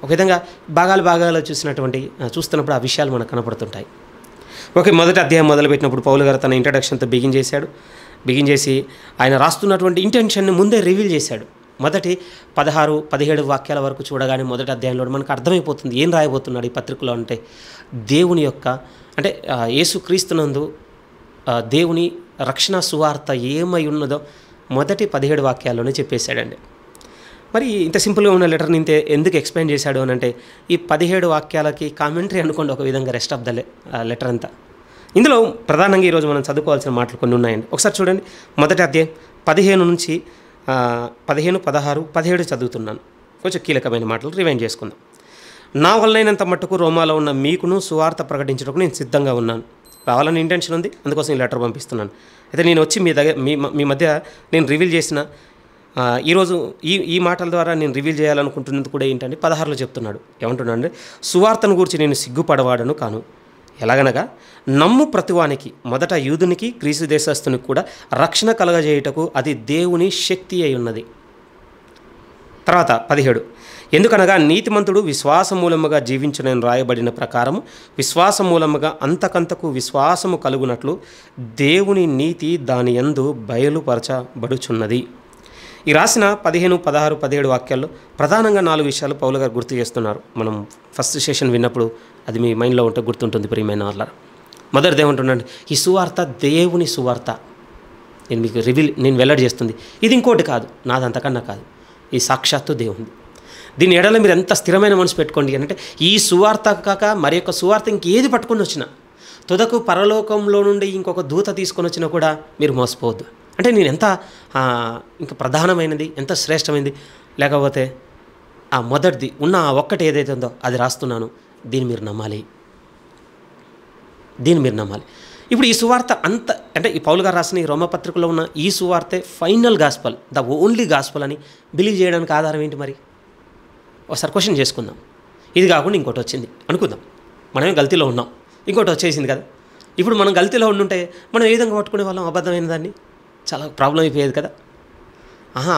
ఒక విధంగా భాగాలు చూస్తున్నప్పుడు ఆ విషయాలు మనకు కనపడుతుంటాయి. ఓకే, మొదటి అధ్యాయం మొదలుపెట్టినప్పుడు పౌలు గారు తన ఇంట్రడక్షన్తో బిగిన్ చేసి ఆయన రాస్తున్నటువంటి ఇంటెన్షన్ని ముందే రివీల్ చేశాడు. మొదటి 16-17 వాక్యాల వరకు చూడగానే మొదటి అధ్యాయంలో మనకు అర్థమైపోతుంది ఏం రాయబోతున్నాడు ఈ పత్రికలో అంటే దేవుని యొక్క అంటే యేసుక్రీస్తునందు దేవుని రక్షణ సువార్త ఏమై ఉన్నదో మొదటి 17 వాక్యాల్లోనే చెప్పేశాడండి. మరి ఇంత సింపుల్గా ఉన్న లెటర్ని ఎందుకు ఎక్స్ప్లెయిన్ చేశాడు అని అంటే ఈ 17 వాక్యాలకి కామెంటరీ అనుకోండి ఒక విధంగా రెస్ట్ ఆఫ్ ద లెటర్ అంతా. ఇందులో ప్రధానంగా ఈరోజు మనం చదువుకోవాల్సిన మాటలు కొన్ని ఉన్నాయండి. ఒకసారి చూడండి, మొదటి అధ్యాయం 15 నుంచి 16, 17 చదువుతున్నాను. కొంచెం కీలకమైన మాటలు రివైండ్ చేసుకుందాం. నా వల్లైనంత మట్టుకు రోమాలో ఉన్న మీకును సువార్త ప్రకటించడానికి నేను సిద్ధంగా ఉన్నాను. రావాలని ఇంటెన్షన్ ఉంది, అందుకోసం ఈ లెటర్ పంపిస్తున్నాను. అయితే నేను వచ్చి మీ మధ్య నేను రివీల్ చేసిన ఈరోజు ఈ మాటల ద్వారా నేను రివీల్ చేయాలనుకుంటున్నది కూడా ఏంటంటే 16లో చెప్తున్నాడు. ఏమంటున్నాడు అంటే సువార్తను గురించి నేను సిగ్గుపడవాడను కాను. ఎలాగనగా నమ్ము ప్రతివానికి, మొదట యూదునికి గ్రీసు దేశస్థునికి కూడా రక్షణ కలగజేయుటకు అది దేవుని శక్తి అయి ఉన్నది. తర్వాత 17, ఎందుకనగా నీతిమంతుడు విశ్వాసమూలముగా జీవించునని రాయబడిన ప్రకారము విశ్వాసమూలముగా అంతకంతకు విశ్వాసము కలుగునట్లు దేవుని నీతి దాని యందు బయలుపరచబడుచున్నది. ఈ రాసిన 15, 16, 17 వాక్యాల్లో ప్రధానంగా 4 విషయాలు పౌలు గారు గుర్తు చేస్తున్నారు. మనం ఫస్ట్ సెషన్ విన్నప్పుడు అది మీ మైండ్లో ఉంటే గుర్తుంటుంది ప్రియమైన వాళ్ళ. మొదటిది ఏమంటున్నాడు, ఈ సువార్త దేవుని సువార్త నేను వెల్లడి చేస్తుంది. ఇది ఇంకోటి కాదు, నాదంతకన్నా కాదు, ఈ సాక్షాత్తు దేవుని. దీని ఎడల మీరు ఎంత స్థిరమైన మనసు పెట్టుకోండి అంటే ఈ సువార్త కాక మరి యొక్క సువార్త ఇంకేది పట్టుకొని వచ్చినా, తుదకు పరలోకంలో నుండి ఇంకొక దూత తీసుకొని వచ్చినా కూడా మీరు మోసపోవద్దు. అంటే నేను ఎంత ఇంకా ప్రధానమైనది, ఎంత శ్రేష్టమైనది, లేకపోతే ఆ మొదటిది ఉన్న ఆ ఒక్కటి ఏదైతే ఉందో అది రాస్తున్నాను, దీన్ని మీరు నమ్మాలి. ఇప్పుడు ఈ సువార్త అంత అంటే ఈ పౌలు గారు రాసిన ఈ రోమపత్రికలో ఉన్న ఈ సువార్తే final gospel, the only gospel అని బిలీవ్ చేయడానికి ఆధారం ఏంటి మరి? ఒకసారి క్వశ్చన్ చేసుకుందాం. ఇది కాకుండా ఇంకోటి వచ్చింది అనుకుందాం, మనమే గల్తీలో ఉన్నాం, ఇంకోటి వచ్చేసింది కదా. ఇప్పుడు మనం గల్తీలో ఉండుంటే మనం ఏ విధంగా పట్టుకునే వాళ్ళం? అబద్ధమైన దాన్ని చాలా ప్రాబ్లం అయిపోయేది కదా.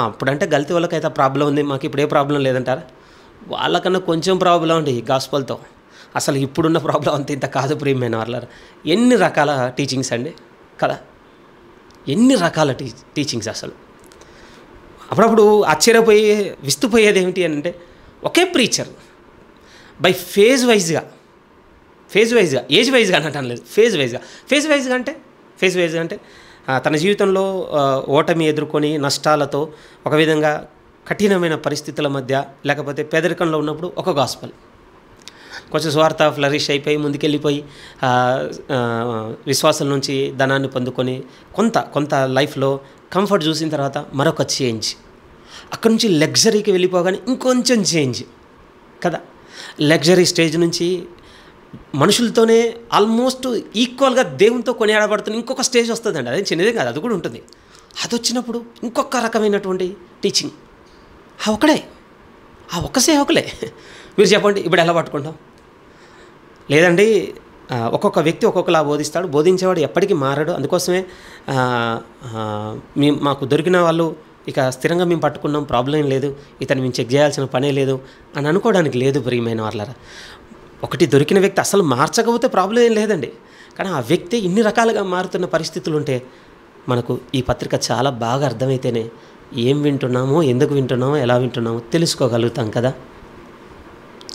అప్పుడంటే గల్తీ వాళ్ళకైతే ప్రాబ్లం ఉంది, మాకు ఇప్పుడు ఏ ప్రాబ్లం లేదంటారా? వాళ్ళకన్నా కొంచెం ప్రాబ్లం అండి గాస్పల్తో. అసలు ఇప్పుడున్న ప్రాబ్లం అంత ఇంత కాదు ప్రియమైన వాళ్ళ. ఎన్ని రకాల టీచింగ్స్ అండి కదా, ఎన్ని రకాల టీచింగ్స్ అసలు. అప్పుడప్పుడు ఆశ్చర్యపోయి విస్తుపోయేది ఏమిటి అంటే, ఒకే ప్రీచర్ బై ఫేజ్ వైజ్గా ఏజ్ వైజ్గా అనటం లేదు, ఫేజ్ వైజ్గా అంటే తన జీవితంలో ఓటమి ఎదుర్కొని నష్టాలతో ఒక విధంగా కఠినమైన పరిస్థితుల మధ్య లేకపోతే పేదరికంలో ఉన్నప్పుడు ఒక గాస్పల్, కొంచెం స్వార్థ ఫ్లరిష్ అయిపోయి ముందుకెళ్ళిపోయి విశ్వాసం నుంచి ధనాన్ని పొందుకొని కొంత లైఫ్లో కంఫర్ట్ చూసిన తర్వాత మరొక చేంజ్, అక్కడి నుంచి లగ్జరీకి వెళ్ళిపోగానే ఇంకొంచెం చేంజ్ కదా. లగ్జరీ స్టేజ్ నుంచి మనుషులతోనే ఆల్మోస్ట్ ఈక్వల్గా దేవునితో కొనియాడబడుతున్న ఇంకొక స్టేజ్ వస్తుందండి. అదే చిన్నదే కాదు, అది కూడా ఉంటుంది. అది వచ్చినప్పుడు ఇంకొక రకమైనటువంటి టీచింగ్, ఒక్క సేవకులే. మీరు చెప్పండి, ఇప్పుడు ఎలా పట్టుకుంటాం? లేదండి, ఒక్కొక్క వ్యక్తి ఒక్కొక్కలా బోధిస్తాడు, బోధించేవాడు ఎప్పటికీ మారడు. అందుకోసమే మాకు దొరికిన వాళ్ళు ఇక స్థిరంగా మేము పట్టుకున్నాం, ప్రాబ్లం లేదు, ఇతను మేము చెక్ చేయాల్సిన పనే లేదు అని అనుకోవడానికి లేదు ప్రియమైన వాళ్ళరా. ఒకటి దొరికిన వ్యక్తి అసలు మార్చకపోతే ప్రాబ్లం ఏం లేదండి, కానీ ఆ వ్యక్తి ఇన్ని రకాలుగా మారుతున్న పరిస్థితులు ఉంటే మనకు ఈ పత్రిక చాలా బాగా అర్థమైతేనే ఏం వింటున్నామో, ఎందుకు వింటున్నామో, ఎలా వింటున్నామో తెలుసుకోగలుగుతాం కదా.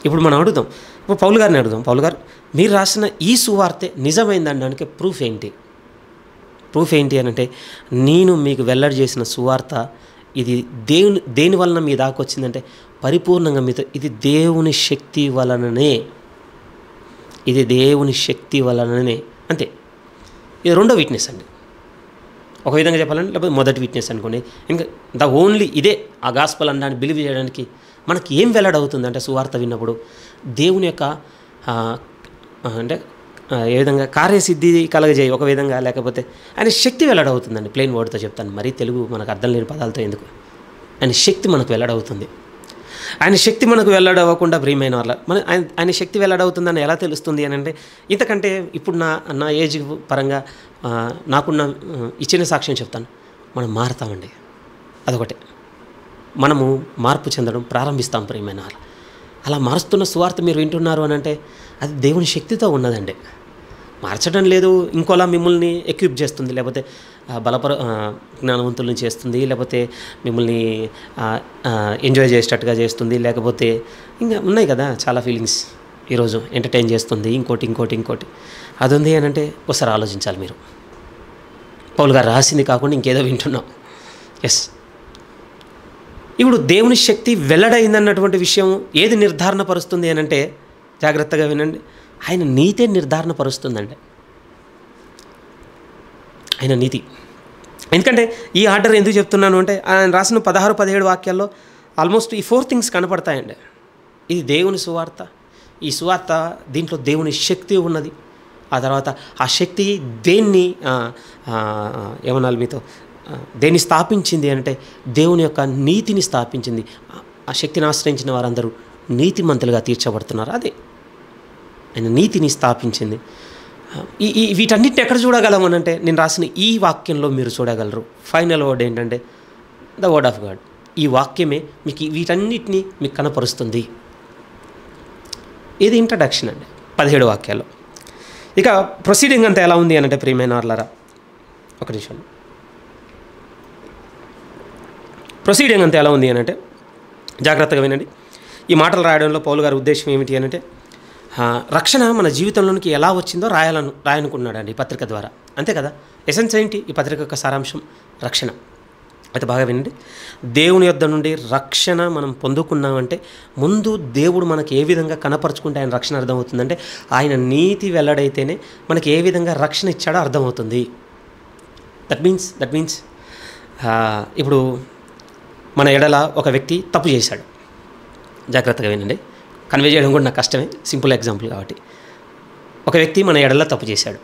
ఇప్పుడు మనం అడుగుదాం, ఇప్పుడు పౌలు గారిని అడుగుదాం, పౌలు గారు మీరు రాసిన ఈ సువార్తే నిజమైందనడానికి ప్రూఫ్ ఏంటి అని అంటే, నేను మీకు వెల్లడి చేసిన సువార్త ఇది దేని వలన మీ దాకా వచ్చిందంటే పరిపూర్ణంగా మీతో ఇది దేవుని శక్తి వలననే అంతే. ఇది రెండో విట్నెస్ అండి, ఒక విధంగా చెప్పాలంటే, లేకపోతే మొదటి విట్నెస్ అనుకోండి. ఇంకా ద ఓన్లీ ఇదే ఆ గాస్పల్ అనడానికి బిలీవ్ చేయడానికి మనకి ఏం వెల్లడవుతుందంటే సువార్త విన్నప్పుడు దేవుని యొక్క అంటే ఏ విధంగా కార్యసిద్ధి కలగజేయి ఒక విధంగా, లేకపోతే ఆయన శక్తి వెల్లడవుతుందండి. ప్లెయిన్ వర్డ్తో చెప్తాను, మరీ తెలుగు మనకు అర్థం లేని పదాలతో ఎందుకు. ఆయన శక్తి మనకు వెల్లడవుతుంది. ఆయన శక్తి మనకు వెల్లడవ్వకుండా ప్రియమైన వాళ్ళ ఆయన శక్తి వెల్లడవుతుందని ఎలా తెలుస్తుంది అని అంటే, ఇంతకంటే ఇప్పుడు నా ఏజ్ పరంగా నాకున్న ఇచ్చిన సాక్ష్యం చెప్తాను. మనం మారుతామండి, అదొకటే. మనము మార్పు చెందడం ప్రారంభిస్తాం ప్రియమైన వాళ్ళ. అలా మారుస్తున్న సువార్త మీరు వింటున్నారు అని అంటే అది దేవుని శక్తితో ఉన్నదండి. మార్చడం లేదు, ఇంకోలా మిమ్మల్ని ఎక్విప్ చేస్తుంది, లేకపోతే జ్ఞానవంతులను చేస్తుంది, లేకపోతే మిమ్మల్ని ఎంజాయ్ చేసేటట్టుగా చేస్తుంది, లేకపోతే ఇంకా ఉన్నాయి కదా చాలా ఫీలింగ్స్ ఈరోజు ఎంటర్టైన్ చేస్తుంది, ఇంకోటి అది ఉంది అని అంటే ఒకసారి ఆలోచించాలి మీరు. పౌలు గారు రాసింది కాకుండా ఇంకేదో వింటున్నాం. ఎస్, ఇప్పుడు దేవుని శక్తి వెల్లడైందన్నటువంటి విషయం ఏది నిర్ధారణ పరుస్తుంది అని అంటే, జాగ్రత్తగా వినండి, ఆయన నీతే నిర్ధారణ పరుస్తుందండి. ఆయన నీతి. ఎందుకంటే ఈ ఆర్డర్ ఎందుకు చెప్తున్నాను అంటే, ఆయన రాసిన 16-17 వాక్యాల్లో ఆల్మోస్ట్ ఈ 4 థింగ్స్ కనపడతాయండి. ఇది దేవుని సువార్త, ఈ సువార్త దీంట్లో దేవుని శక్తి ఉన్నది. ఆ తర్వాత ఆ శక్తి ఏమనాలి మీతో, దేన్ని స్థాపించింది అంటే దేవుని యొక్క నీతిని స్థాపించింది. ఆ శక్తిని ఆశ్రయించిన వారందరూ నీతిమంతులుగా తీర్చబడుతున్నారు. అదే ఆయన నీతిని స్థాపించింది. వీటన్నిటిని ఎక్కడ చూడగలము అని అంటే, నేను రాసిన ఈ వాక్యంలో మీరు చూడగలరు. ఫైనల్ వర్డ్ ఏంటంటే ద వర్డ్ ఆఫ్ గాడ్. ఈ వాక్యమే మీకు వీటన్నిటిని మీకు కనపరుస్తుంది. ఇది ఇంట్రడక్షన్ అండి 17 వాక్యాల్లో. ఇక ప్రొసీడింగ్ అంతా ఎలా ఉంది అని అంటే ప్రియమైన వాళ్ళారా, ఒక నిమిషం. ప్రొసీడింగ్ అంతా ఎలా ఉంది అని అంటే జాగ్రత్తగా వినండి. ఈ మాటలు రాయడంలో పౌలు గారి ఉద్దేశం ఏమిటి అని అంటే, రక్షణ మన జీవితంలోనికి ఎలా వచ్చిందో రాయనుకున్నాడండి ఈ పత్రిక ద్వారా. అంతే కదా, ఎసెన్స్ ఏంటి ఈ పత్రిక యొక్క సారాంశం? రక్షణ. అయితే బాగా వినండి, దేవుని యొద్ద నుండి రక్షణ మనం పొందుకున్నామంటే ముందు దేవుడు మనకి ఏ విధంగా కనపరుచుకుంటే ఆయన రక్షణ అర్థమవుతుందంటే, ఆయన నీతి వెల్లడైతేనే మనకి ఏ విధంగా రక్షణ ఇచ్చాడో అర్థమవుతుంది. దట్ మీన్స్ ఇప్పుడు మన ఎడల ఒక వ్యక్తి తప్పు చేశాడు. జాగ్రత్తగా వినండి, కన్వే చేయడం కూడా నాకు కష్టమే, సింపుల్ ఎగ్జాంపుల్ కాబట్టి. ఒక వ్యక్తి మన ఎడల తప్పు చేశాడు.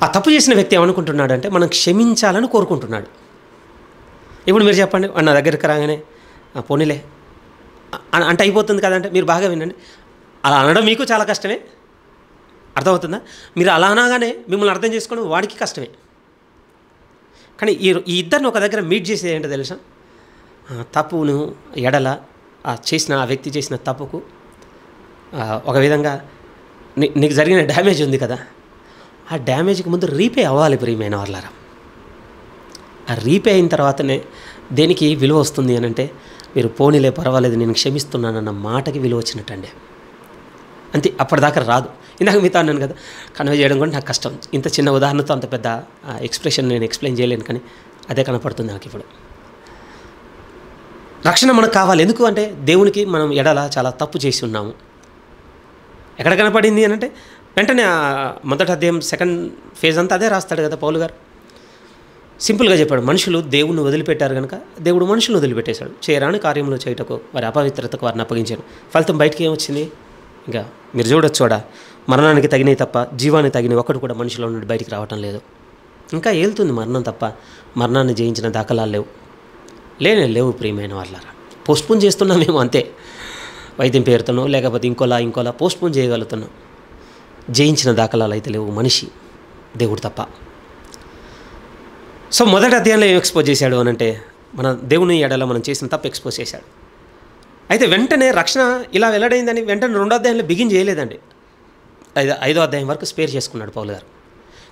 ఆ తప్పు చేసిన వ్యక్తి ఏమనుకుంటున్నాడంటే మనం క్షమించాలని కోరుకుంటున్నాడు. ఇప్పుడు మీరు చెప్పండి, నా దగ్గరికి రాగానే పోనీలే అంటే అయిపోతుంది కదంటే, మీరు బాగా వినండి, అలా అనడం మీకు చాలా కష్టమే, అర్థమవుతుందా? మీరు అలా అనగానే మిమ్మల్ని అర్థం చేసుకోవడం వాడికి కష్టమే. కానీ ఈ ఇద్దరిని ఒక దగ్గర మీట్ చేసేది ఏంటో తెలుసా? తప్పును ఎడల ఆ వ్యక్తి చేసిన తప్పుకు ఒక విధంగా నీకు జరిగిన డ్యామేజ్ ఉంది కదా, ఆ డ్యామేజ్కి ముందు రీపే అవ్వాలి ప్రియమైన వాళ్ళారా. ఆ రీపే అయిన తర్వాతనే దేనికి విలువ వస్తుంది అని అంటే, మీరు పోనీలే పర్వాలేదు నేను క్షమిస్తున్నానన్న మాటకి విలువ వచ్చినట్టండి. అంతే, అప్పటిదాకా రాదు. ఇందాక మీతో అన్నాను కదా, కన్వే చేయడం కూడా నాకు కష్టం. ఇంత చిన్న ఉదాహరణతో అంత పెద్ద ఎక్స్ప్రెషన్ నేను ఎక్స్ప్లెయిన్ చేయలేను, కానీ అదే కనపడుతుంది నాకు ఇప్పుడు. రక్షణ మనకు కావాలి. ఎందుకు అంటే దేవునికి మనం ఎడల చాలా తప్పు చేసి ఉన్నాము. ఎక్కడ కనపడింది అని అంటే వెంటనే మొదటి అధ్యాయం సెకండ్ ఫేజ్ అంతా అదే రాస్తాడు కదా పౌలు గారు. సింపుల్గా చెప్పాడు, మనుషులు దేవుణ్ణి వదిలిపెట్టారు కనుక దేవుడు మనుషులను వదిలిపెట్టేశాడు, చేయరాని కార్యంలో చేయటకు వారి అపవిత్రతకు వారిని అప్పగించాడు. ఫలితం బయటికి ఏమొచ్చింది? ఇంకా మీరు చూడొచ్చు, మరణానికి తగినవి తప్ప జీవానికి తగిన ఒక్కడు కూడా మనుషుల నుండి బయటికి రావటం లేదు. ఇంకా ఏలుతుంది మరణం తప్ప మరణాన్ని జయించిన దాఖలాలు లేవు ప్రియమైన వాళ్ళారా. పోస్ట్పోన్ చేస్తున్నాం మేము, అంతే. వైద్యం పేరుతోనో లేకపోతే ఇంకోలా పోస్ట్పోన్ చేయగలుగుతున్నాం. జయించిన దాఖలాలు అయితే లేవు మనిషి, దేవుడు తప్ప. సో మొదటి అధ్యాయంలో ఏం ఎక్స్పోజ్ చేశాడు అని అంటే, మన దేవుని ఎడల మనం చేసిన తప్పు ఎక్స్పోజ్ చేశాడు. అయితే వెంటనే రక్షణ ఇలా వెల్లడైందని వెంటనే 2వ అధ్యాయంలో బిగిన్ చేయలేదండి. 5వ అధ్యాయం వరకు స్పేర్ చేసుకున్నాడు పౌలు గారు.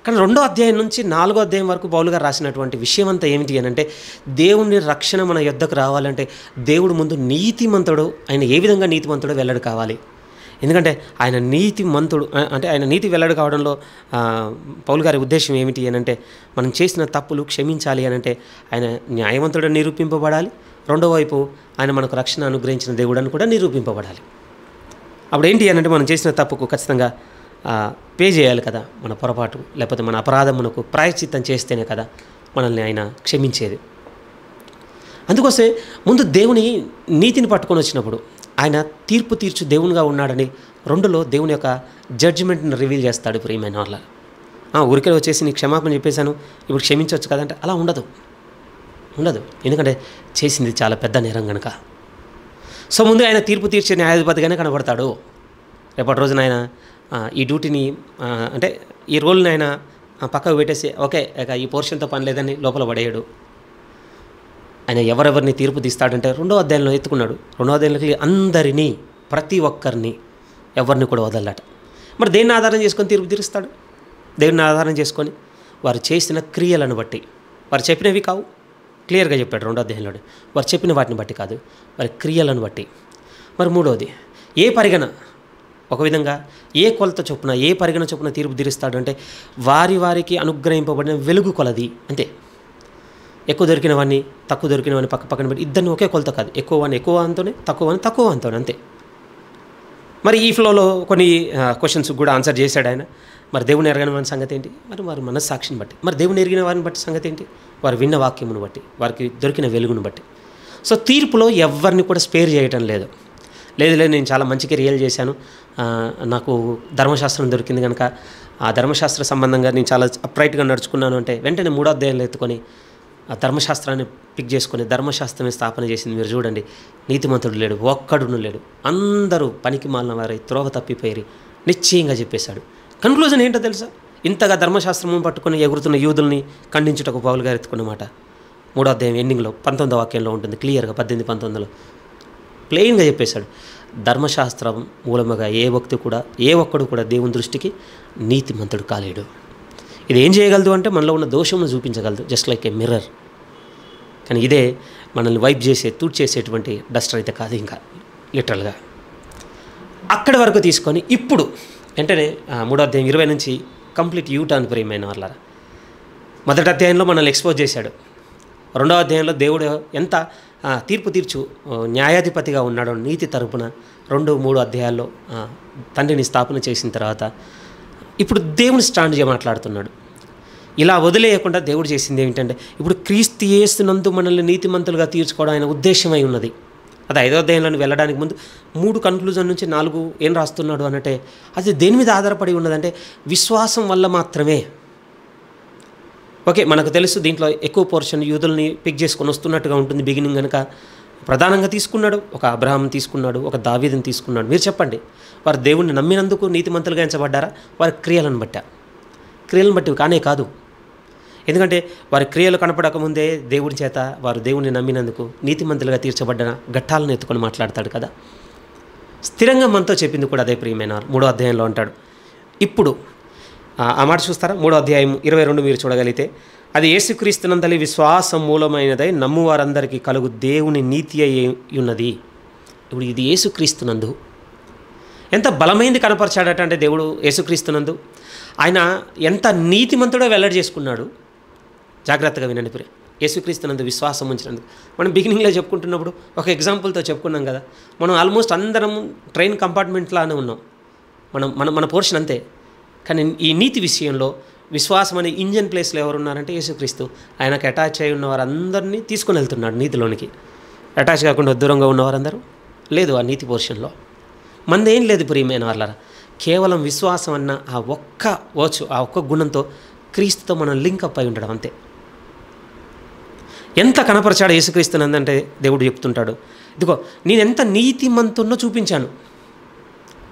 కానీ 2వ అధ్యాయం నుంచి 4వ అధ్యాయం వరకు పౌలు గారు రాసినటువంటి విషయం అంతా ఏమిటి అని అంటే, దేవుని రక్షణ మన యొద్దకు రావాలంటే దేవుడు ముందు నీతిమంతుడు, ఆయన ఏ విధంగా నీతిమంతుడో వెల్లడి కావాలి. ఎందుకంటే ఆయన నీతిమంతుడు అంటే ఆయన నీతి వెల్లడి కావడంలో పౌలు గారి ఉద్దేశం ఏమిటి అని అంటే, మనం చేసిన తప్పులు క్షమించాలి అని అంటే ఆయన న్యాయవంతుడు నిరూపింపబడాలి, రెండో వైపు ఆయన మనకు రక్షణ అనుగ్రహించిన దేవుడు అని కూడా నిరూపింపబడాలి. అప్పుడు ఏంటి అని అంటే, మనం చేసిన తప్పుకు ఖచ్చితంగా పే చేయాలి కదా, మన పొరపాటు లేకపోతే మన అపరాధమునకు ప్రాయశ్చిత్తం చేస్తేనే కదా మనల్ని ఆయన క్షమించేది. అందుకోసమే ముందు దేవుని నీతిని పట్టుకొని వచ్చినప్పుడు ఆయన తీర్పు తీర్చు దేవునిగా ఉన్నాడని 2లో దేవుని యొక్క జడ్జిమెంట్ని రివీల్ చేస్తాడు ప్రియమైన వాళ్ళ. ఊరికే వచ్చేసి నీకు క్షమాపణ చెప్పేశాను ఇప్పుడు క్షమించవచ్చు కదంటే అలా ఉండదు. ఎందుకంటే చేసింది చాలా పెద్ద నేరం కనుక. సో ముందు ఆయన తీర్పు తీర్చే న్యాయాధిపతిగానే కనబడతాడు. రేపటి రోజున ఆయన ఈ డ్యూటీని అంటే ఈ రోల్ని ఆయన పక్కకు పెట్టేసి ఓకే ఇక ఈ పోర్షన్తో పని లేదని లోపల పడేయడు. ఆయన ఎవరెవరిని తీర్పు తీస్తాడంటే 2వ అధ్యాయంలో ఎత్తుకున్నాడు. 2వ అధ్యాయంలోకి అందరినీ, ప్రతి ఒక్కరిని, ఎవరిని కూడా వదలట. మరి దేన్ని ఆధారం చేసుకొని తీర్పు తీరుస్తాడు? దేవుని ఆధారం చేసుకొని వారు చేసిన క్రియలను బట్టి, వారు చెప్పినవి కావు, క్లియర్గా చెప్పాడు 2వ అధ్యాయంలో. వారు చెప్పిన వాటిని బట్టి కాదు, వారి క్రియలను బట్టి. మరి 3వది ఏ పరిగణ, ఒక విధంగా ఏ కొలత చొప్పున, ఏ పరిగణ చొప్పున తీర్పు తీరుస్తాడు అంటే వారికి అనుగ్రహింపబడిన వెలుగు కొలది, అంతే. ఎక్కువ దొరికిన వాడిని తక్కువ దొరికిన వాడిని పక్కన పెట్టి ఇద్దరిని ఒకే కొలత కాదు, ఎక్కువ వాడిని ఎక్కువ అంతోనే, తక్కువ వాడిని తక్కువ అంతోనే, అంతే. మరి ఈ ఫ్లోలో కొన్ని క్వశ్చన్స్ కూడా ఆన్సర్ చేశాడు ఆయన. మరి దేవుని ఎరగిన వారి సంగతి ఏంటి? మరి మనస్సాక్షిని బట్టి. మరి దేవుని ఎరిగిన వారిని బట్టి సంగతి ఏంటి? వారు విన్న వాక్యమును బట్టి, వారికి దొరికిన వెలుగును బట్టి. సో తీర్పులో ఎవరిని కూడా స్పేర్ చేయటం లేదు నేను చాలా మంచి కెరియర్ చేశాను, నాకు ధర్మశాస్త్రం దొరికింది కనుక ఆ ధర్మశాస్త్ర సంబంధంగా నేను చాలా అప్రైట్గా నడుచుకున్నాను అంటే వెంటనే 3వ అధ్యాయంలో ఎత్తుకొని ఆ ధర్మశాస్త్రాన్ని పిక్ చేసుకొని ధర్మశాస్త్రమే స్థాపన చేసింది. మీరు చూడండి, నీతిమంతుడు లేడు, ఒక్కడును లేడు, అందరూ పనికి మాలిన వారై త్రోవ తప్పిపోయి నిశ్చయంగా చెప్పేశాడు. కన్క్లూజన్ ఏంటో తెలుసా? ఇంతగా ధర్మశాస్త్రము పట్టుకొని ఎగురుతున్న యూదుల్ని ఖండించుటకు పౌలు గారు ఎత్తుకున్నమాట 3వ అధ్యాయం ఎండింగ్లో 19వ వాక్యంలో ఉంటుంది క్లియర్గా. 18-19లో ప్లెయిన్గా చెప్పేశాడు, ధర్మశాస్త్రం మూలముగా ఏ ఒక్కడు కూడా దేవుని దృష్టికి నీతిమంతుడు కాలేడు. ఇది ఏం చేయగలదు అంటే మనలో ఉన్న దోషమును చూపించగలదు, జస్ట్ లైక్ ఏ మిర్రర్. కానీ ఇదే మనల్ని వైప్ చేసే చేసేటువంటి డస్టర్ అయితే కాదు. ఇంకా లిటరల్గా అక్కడి వరకు తీసుకొని ఇప్పుడు వెంటనే 3వ అధ్యాయం 20 నుంచి కంప్లీట్ యూటర్న్ ప్రియమైన వాళ్ళారా. మొదటి అధ్యాయంలో మనల్ని ఎక్స్పోజ్ చేశాడు. 2వ అధ్యాయంలో దేవుడు ఎంత తీర్పు తీర్చు న్యాయాధిపతిగా ఉన్నాడో నీతి తరపున 2-3 అధ్యాయాల్లో తండ్రిని స్థాపన చేసిన తర్వాత ఇప్పుడు దేవుని స్టాండ్ మాట్లాడుతున్నాడు. ఇలా వదిలేయకుండా దేవుడు చేసింది ఏమిటంటే, ఇప్పుడు క్రీస్తు యేసునందు మనల్ని నీతిమంతులుగా తీర్చుకోవడం ఆయన ఉద్దేశమై ఉన్నది. అది 5వ అధ్యాయంలో వెళ్ళడానికి ముందు 3 కన్క్లూజన్ నుంచి 4 ఏం రాస్తున్నాడు అనంటే, అది దేని మీద ఆధారపడి ఉన్నదంటే విశ్వాసం వల్ల మాత్రమే. ఓకే, మనకు తెలుసు దీంట్లో ఎక్కువ పోర్షన్ యూదుల్ని పిక్ చేసుకొని వస్తున్నట్టుగా ఉంటుంది బిగినింగ్ కనుక. ప్రధానంగా తీసుకున్నాడు, ఒక అబ్రహాం తీసుకున్నాడు, ఒక దావీదుని తీసుకున్నాడు. మీరు చెప్పండి, వారు దేవుణ్ణి నమ్మినందుకు నీతిమంతులుగా ఎంచబడ్డారా? వారి క్రియలను బట్టి కానే కాదు. ఎందుకంటే వారి క్రియలు కనపడకముందే దేవుడి చేత వారు దేవుణ్ణి నమ్మినందుకు నీతిమంతులుగా తీర్చబడ్డ ఘట్టాలను ఎత్తుకొని మాట్లాడతాడు కదా. స్థిరంగా మనతో చెప్పింది కూడా అదే ప్రియమైన 3వ అధ్యాయంలో అంటాడు. ఇప్పుడు ఆ మాట చూస్తారా? 3వ అధ్యాయం 22 మీరు చూడగలిగితే, అది యేసుక్రీస్తునందలి విశ్వాసం మూలమైనదై నమ్మువారందరికీ కలుగు దేవుని నీతి అయి ఉన్నది. ఇప్పుడు ఇది యేసుక్రీస్తునందు ఎంత బలమైంది కనపరిచాడట అంటే దేవుడు యేసుక్రీస్తునందు ఆయన ఎంత నీతిమంతుడో వెల్లడి చేసుకున్నాడు. జాగ్రత్తగా వినండి ప్రియ. యేసుక్రీస్తునందు విశ్వాసం ఉంచినందుకు మనం బిగినింగ్లో చెప్పుకుంటున్నప్పుడు ఒక ఎగ్జాంపుల్తో చెప్పుకున్నాం కదా. మనం ఆల్మోస్ట్ అందరం ట్రైన్ కంపార్ట్మెంట్లానే ఉన్నాం. మన పోర్షన్ అంతే. కానీ ఈ నీతి విషయంలో విశ్వాసం అనే ఇంజన్ ప్లేస్లో ఎవరు ఉన్నారంటే యేసుక్రీస్తు. ఆయనకు అటాచ్ అయి ఉన్న వారందరినీ తీసుకొని వెళ్తున్నాడు నీతిలోనికి. అటాచ్ కాకుండా దూరంగా ఉన్నవారందరూ లేదు ఆ నీతి పోర్షన్లో. మందేం లేదు ప్రియమైన వాళ్ళరా. కేవలం విశ్వాసం అన్న ఆ ఒక్క గుణంతో క్రీస్తుతో మనం లింకప్ అయి ఉండడం అంతే. ఎంత కనపరచాడు యేసుక్రీస్తునందంటే దేవుడు చెప్తుంటాడు, ఇదిగో నేను ఎంత నీతిమంతున్నో చూపించాను.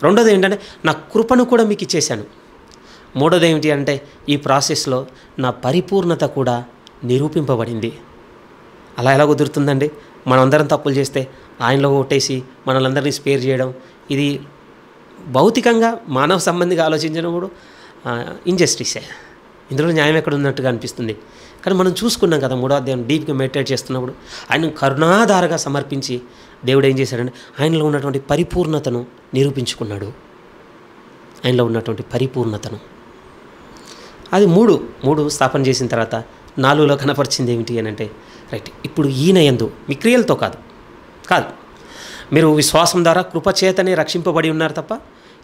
రెండోది ఏంటంటే నా కృపను కూడా మీకు ఇచ్చేశాను. మూడోది ఏమిటి అంటే ఈ ప్రాసెస్లో నా పరిపూర్ణత కూడా నిరూపింపబడింది. అలా ఎలా కుదురుతుందండి? మనమందరం తప్పులు చేస్తే ఆయనలో ఓటేసి మనలందరినీ స్పేర్ చేయడం, ఇది భౌతికంగా మానవ సంబంధిగా ఆలోచించినప్పుడు ఇంజస్టిసే. ఇందులో న్యాయం ఎక్కడ ఉన్నట్టుగా అనిపిస్తుంది. కానీ మనం చూసుకున్నాం కదా 3వ అధ్యాయం డీప్గా మెడిటేట్ చేస్తున్నప్పుడు ఆయన కరుణాధారగా సమర్పించి దేవుడు ఏం చేశాడంటే ఆయనలో ఉన్నటువంటి పరిపూర్ణతను నిరూపించుకున్నాడు. ఆయనలో ఉన్నటువంటి పరిపూర్ణతను అది మూడు స్థాపన చేసిన తర్వాత 4లో కనపరిచింది ఏమిటి అని అంటే, రైట్, ఇప్పుడు ఈయన యందు మీ క్రియలతో కాదు మీరు విశ్వాసం ద్వారా కృపచేతనే రక్షింపబడి ఉన్నారు తప్ప